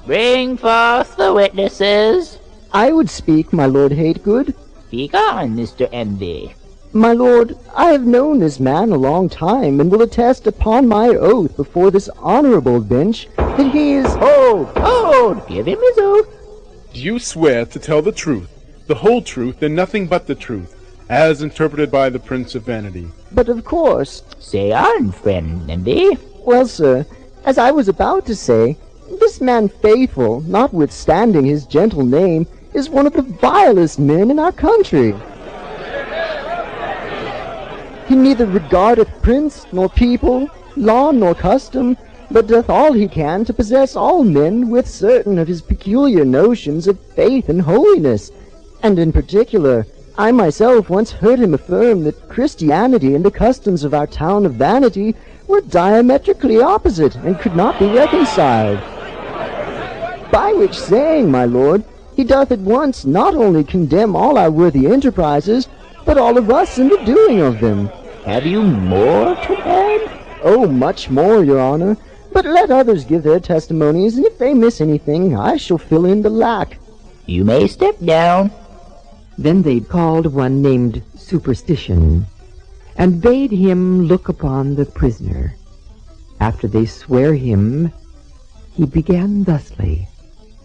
Bring forth the witnesses. I would speak, my Lord Hategood. Speak on, Mr. Envy. My lord, I have known this man a long time, and will attest upon my oath before this honorable bench that he is... Hold! Give him his oath. Do you swear to tell the truth, the whole truth, and nothing but the truth, as interpreted by the Prince of Vanity? But of course. Say on, friend Envy. Well, sir, as I was about to say, this man Faithful, notwithstanding his gentle name, is one of the vilest men in our country. He neither regardeth prince nor people, law nor custom, but doth all he can to possess all men with certain of his peculiar notions of faith and holiness. And in particular, I myself once heard him affirm that Christianity and the customs of our town of Vanity were diametrically opposite and could not be reconciled. By which saying, my lord, he doth at once not only condemn all our worthy enterprises, but all of us in the doing of them. Have you more to add? Oh, much more, your honor. But let others give their testimonies, and if they miss anything, I shall fill in the lack. You may step down. Then they called one named Superstition, and bade him look upon the prisoner. After they sware him, he began thusly.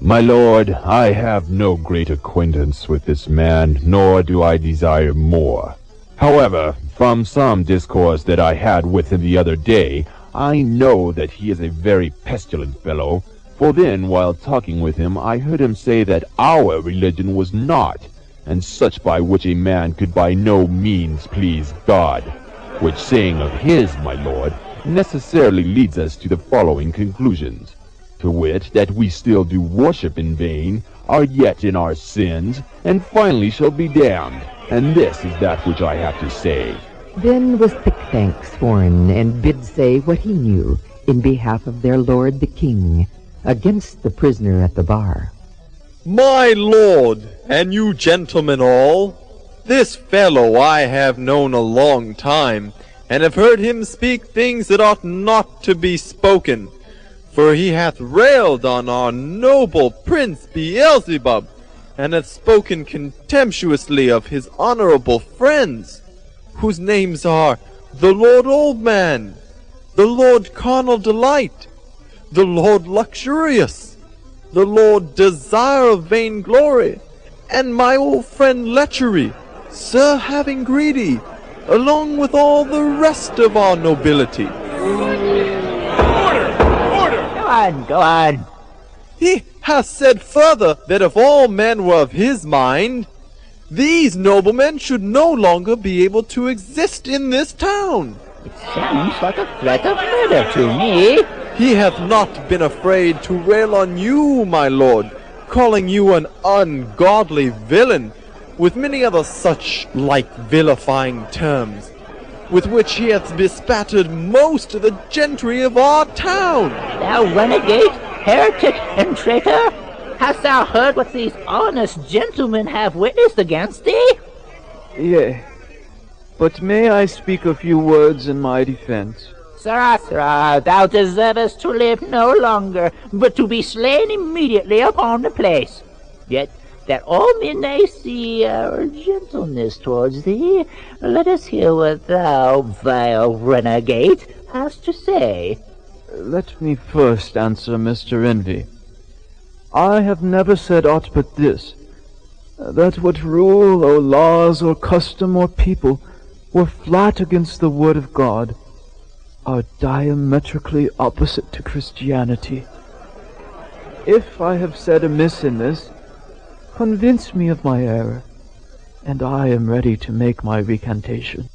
My lord, I have no great acquaintance with this man, nor do I desire more. However, from some discourse that I had with him the other day, I know that he is a very pestilent fellow, for then, while talking with him, I heard him say that our religion was not, and such by which a man could by no means please God, which saying of his, my lord, necessarily leads us to the following conclusions, to wit, that we still do worship in vain, are yet in our sins, and finally shall be damned. And this is that which I have to say. Then was Thickbank sworn, and bid say what he knew in behalf of their lord the king, against the prisoner at the bar. My lord, and you gentlemen all, this fellow I have known a long time, and have heard him speak things that ought not to be spoken. For he hath railed on our noble Prince Beelzebub, and hath spoken contemptuously of his honorable friends, whose names are the Lord Oldman, the Lord Carnal Delight, the Lord Luxurious, the Lord Desire of Vainglory, and my old friend Lechery, Sir Having Greedy, along with all the rest of our nobility. Go on. He hath said further that if all men were of his mind, these noblemen should no longer be able to exist in this town. It sounds like a threat of murder to me. He hath not been afraid to rail on you, my lord, calling you an ungodly villain, with many other such like vilifying terms, with which he hath bespattered most of the gentry of our town. Thou renegade, heretic, and traitor, hast thou heard what these honest gentlemen have witnessed against thee? Yea, but may I speak a few words in my defense? Sirrah, thou deservest to live no longer, but to be slain immediately upon the place. Yet, that all men may see our gentleness towards thee, let us hear what thou, vile renegade, hast to say. Let me first answer Mr. Envy. I have never said aught but this, that what rule or laws or custom or people were flat against the word of God, are diametrically opposite to Christianity. If I have said amiss in this, convince me of my error, and I am ready to make my recantation.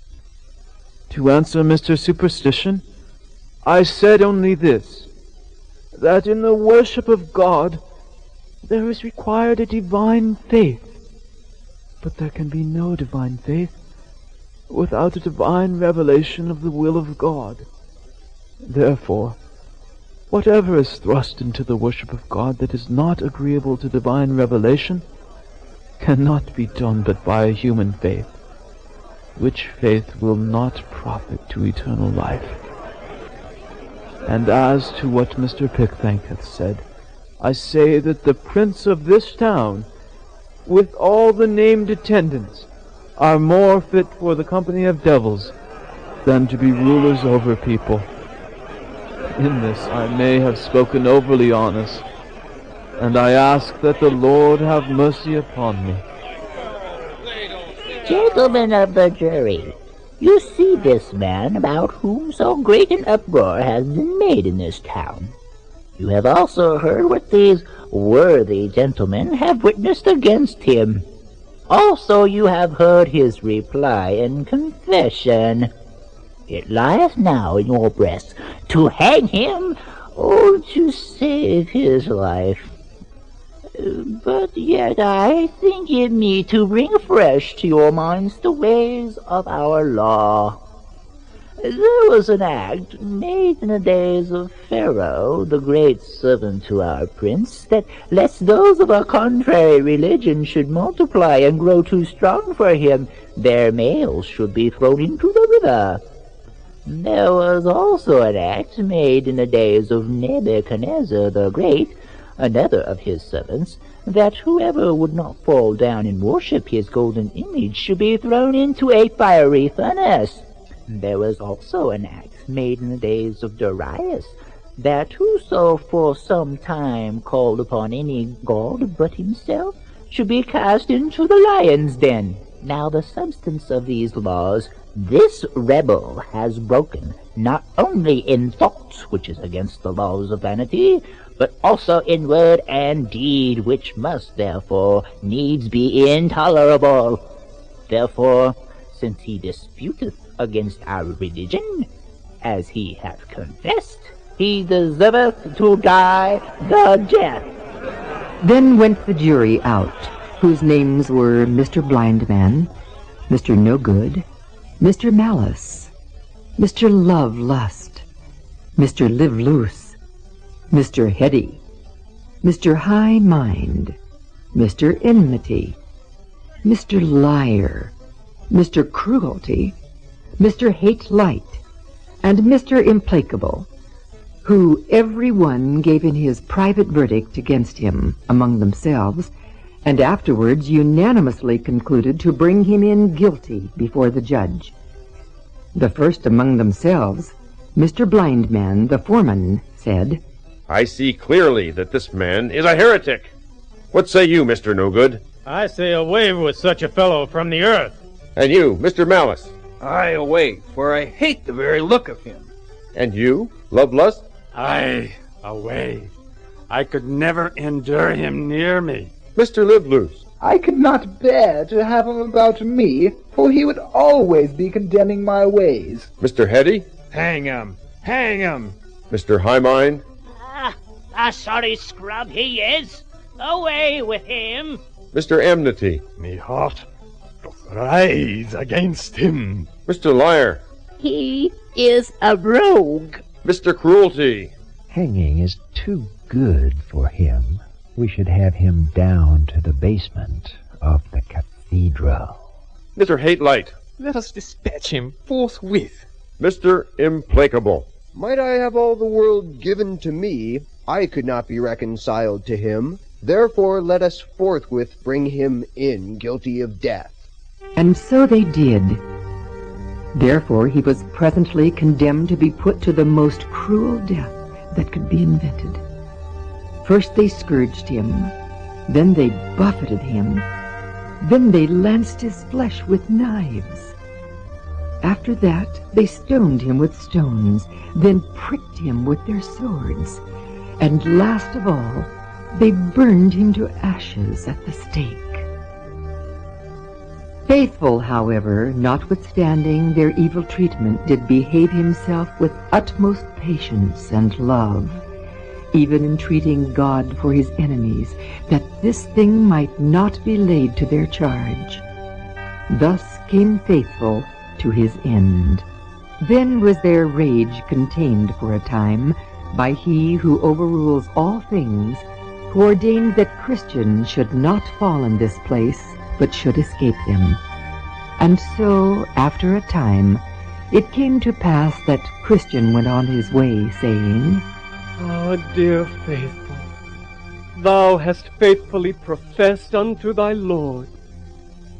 To answer Mr. Superstition, I said only this, that in the worship of God there is required a divine faith, but there can be no divine faith without a divine revelation of the will of God. Therefore, whatever is thrust into the worship of God that is not agreeable to divine revelation cannot be done but by a human faith, which faith will not profit to eternal life. And as to what Mr. Pickbank hath said, I say that the prince of this town, with all the named attendants, are more fit for the company of devils than to be rulers over people. In this I may have spoken overly honest, and I ask that the Lord have mercy upon me. Gentlemen of the jury, you see this man about whom so great an uproar has been made in this town. You have also heard what these worthy gentlemen have witnessed against him. Also you have heard his reply and confession. It lieth now in your breast to hang him or to save his life. But yet I think it meet to bring fresh to your minds the ways of our law. There was an act made in the days of Pharaoh, the great servant to our prince, that lest those of a contrary religion should multiply and grow too strong for him, their males should be thrown into the river. There was also an act made in the days of Nebuchadnezzar the Great, another of his servants, that whoever would not fall down and worship his golden image should be thrown into a fiery furnace. There was also an act made in the days of Darius, that whoso for some time called upon any god but himself should be cast into the lion's den. Now the substance of these laws this rebel has broken, not only in thought, which is against the laws of vanity, but also in word and deed, which must therefore needs be intolerable. Therefore, since he disputeth against our religion, as he hath confessed, he deserveth to die the death. Then went the jury out, whose names were Mr. Blindman, Mr. No Good, Mr. Malice, Mr. Love Lust, Mr. Live Loose, Mr. Heady, Mr. High Mind, Mr. Enmity, Mr. Liar, Mr. Cruelty, Mr. Hate Light, and Mr. Implacable, who every one gave in his private verdict against him among themselves, and afterwards unanimously concluded to bring him in guilty before the judge. The first among themselves, Mr. Blindman, the foreman, said, I see clearly that this man is a heretic. What say you, Mr. No Good? I say away with such a fellow from the earth. And you, Mr. Malice? I away, for I hate the very look of him. And you, Love Lust? I away. I could never endure him near me. Mr. Live Loose? I could not bear to have him about me, for he would always be condemning my ways. Mr. Heady? Hang him! Hang him! Mr. High Mind? A sorry scrub he is. Away with him. Mr. Enmity? Me heart doth rise against him. Mr. Liar? He is a rogue. Mr. Cruelty? Hanging is too good for him. We should have him down to the basement of the cathedral. Mr. Hate Light? Let us dispatch him forthwith. Mr. Implacable? Might I have all the world given to me, I could not be reconciled to him. Therefore let us forthwith bring him in guilty of death. And so they did. Therefore he was presently condemned to be put to the most cruel death that could be invented. First they scourged him, then they buffeted him, then they lanced his flesh with knives. After that they stoned him with stones, then pricked him with their swords, and last of all they burned him to ashes at the stake. Faithful, however, notwithstanding their evil treatment, did behave himself with utmost patience and love, even entreating God for his enemies, that this thing might not be laid to their charge. Thus came Faithful to his end. Then was their rage contained for a time by he who overrules all things, who ordained that Christian should not fall in this place, but should escape them. And so, after a time, it came to pass that Christian went on his way, saying, Ah, dear Faithful, thou hast faithfully professed unto thy Lord,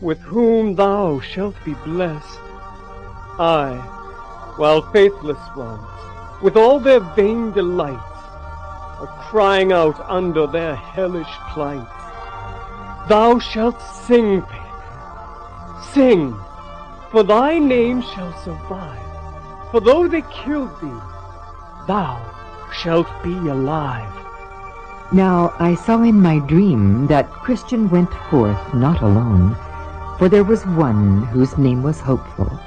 with whom thou shalt be blessed. I, while faithless ones, with all their vain delights, are crying out under their hellish plight. Thou shalt sing, Faithful, sing, for thy name shall survive. For though they killed thee, thou shalt be alive. Now I saw in my dream that Christian went forth not alone, for there was one whose name was Hopeful,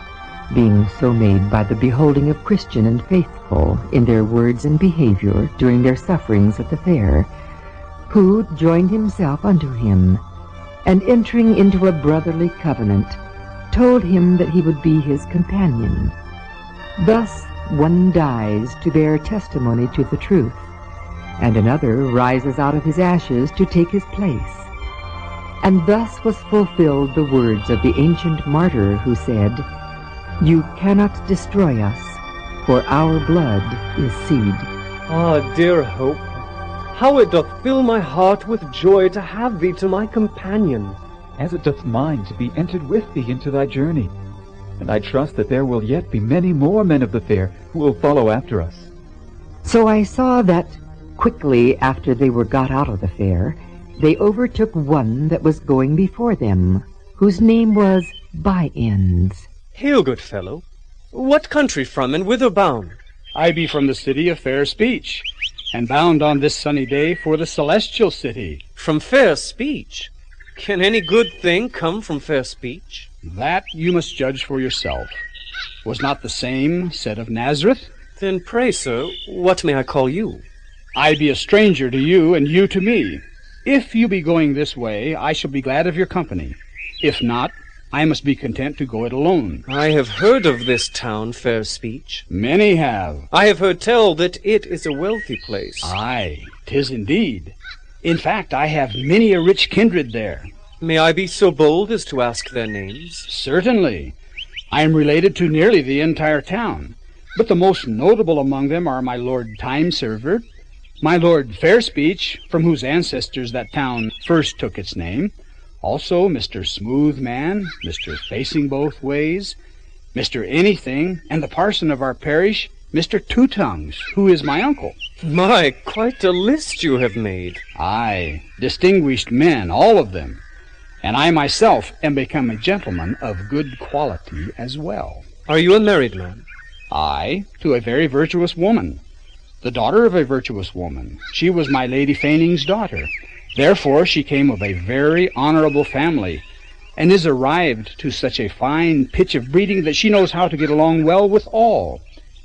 being so made by the beholding of Christian and faithful in their words and behavior during their sufferings at the fair, who joined himself unto him, and entering into a brotherly covenant, told him that he would be his companion. Thus one dies to bear testimony to the truth, and another rises out of his ashes to take his place. And thus was fulfilled the words of the ancient martyr who said, "You cannot destroy us, for our blood is seed." Ah, dear Hope, how it doth fill my heart with joy to have thee to my companion, as it doth mine to be entered with thee into thy journey. And I trust that there will yet be many more men of the fair who will follow after us. So I saw that, quickly after they were got out of the fair, they overtook one that was going before them, whose name was Bunyans. Hail, good fellow. What country from, and whither bound? I be from the city of fair speech, and bound on this sunny day for the celestial city. From fair speech? Can any good thing come from fair speech? That you must judge for yourself. Was not the same said of Nazareth? Then pray, sir, what may I call you? I be a stranger to you, and you to me. If you be going this way, I shall be glad of your company. If not, I must be content to go it alone. I have heard of this town, fair speech. Many have. I have heard tell that it is a wealthy place. Aye, 'tis indeed. In fact, I have many a rich kindred there. May I be so bold as to ask their names? Certainly. I am related to nearly the entire town, but the most notable among them are my Lord Time-server, my Lord Fair-speech, from whose ancestors that town first took its name, also Mr. Smooth-man, Mr. Facing-both-ways, Mr. Anything, and the parson of our parish, Mr. Two-tongues, who is my uncle. My, quite a list you have made. Aye, distinguished men, all of them. And I myself am become a gentleman of good quality as well. Are you a married man? Aye, to a very virtuous woman, the daughter of a virtuous woman. She was my Lady Faining's daughter. Therefore she came of a very honorable family, and is arrived to such a fine pitch of breeding that she knows how to get along well with all,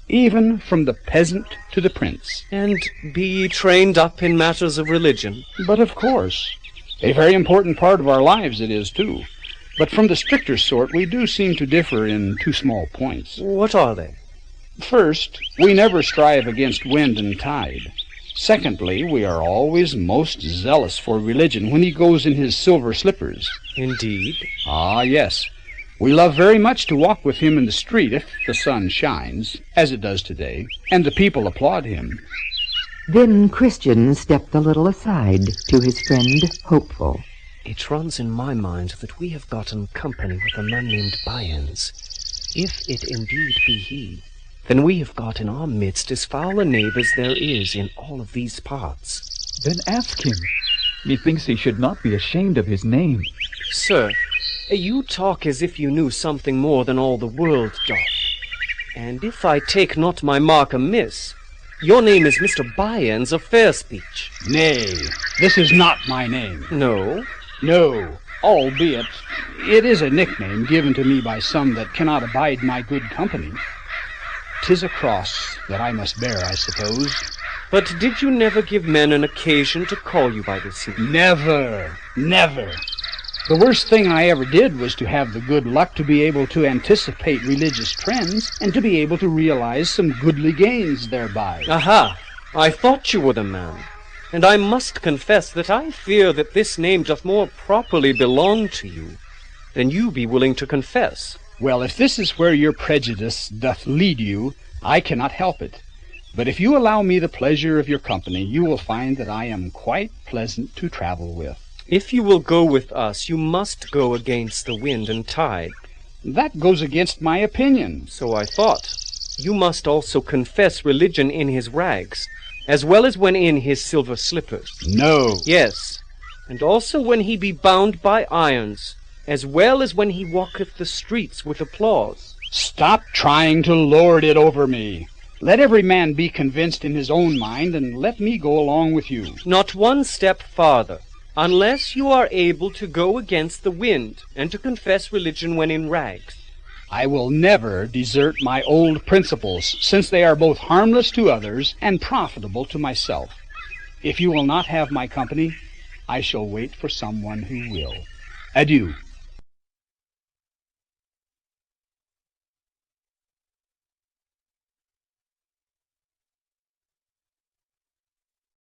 even from the peasant to the prince. And be ye trained up in matters of religion? But of course. A very important part of our lives it is, too. But from the stricter sort, we do seem to differ in two small points. What are they? First, we never strive against wind and tide. Secondly, we are always most zealous for religion when he goes in his silver slippers. Indeed? Ah, yes. We love very much to walk with him in the street if the sun shines, as it does today, and the people applaud him. Then Christian stepped a little aside to his friend Hopeful. It runs in my mind that we have gotten company with a man named Bunyans. If it indeed be he, then we have got in our midst as foul a knave as there is in all of these parts. Then ask him. Methinks he should not be ashamed of his name. Sir, you talk as if you knew something more than all the world doth. And if I take not my mark amiss, your name is Mr. Bunyans of Fair Speech. Nay, this is not my name. No? No, albeit it is a nickname given to me by some that cannot abide my good company. 'Tis a cross that I must bear, I suppose. But did you never give men an occasion to call you by this name? Never, never. The worst thing I ever did was to have the good luck to be able to anticipate religious trends and to be able to realize some goodly gains thereby. Aha! I thought you were the man. And I must confess that I fear that this name doth more properly belong to you than you be willing to confess. Well, if this is where your prejudice doth lead you, I cannot help it. But if you allow me the pleasure of your company, you will find that I am quite pleasant to travel with. If you will go with us, you must go against the wind and tide. That goes against my opinion. So I thought. You must also confess religion in his rags, as well as when in his silver slippers. No. Yes, and also when he be bound by irons, as well as when he walketh the streets with applause. Stop trying to lord it over me. Let every man be convinced in his own mind, and let me go along with you. Not one step farther, unless you are able to go against the wind, and to confess religion when in rags. I will never desert my old principles, since they are both harmless to others and profitable to myself. If you will not have my company, I shall wait for someone who will. Adieu.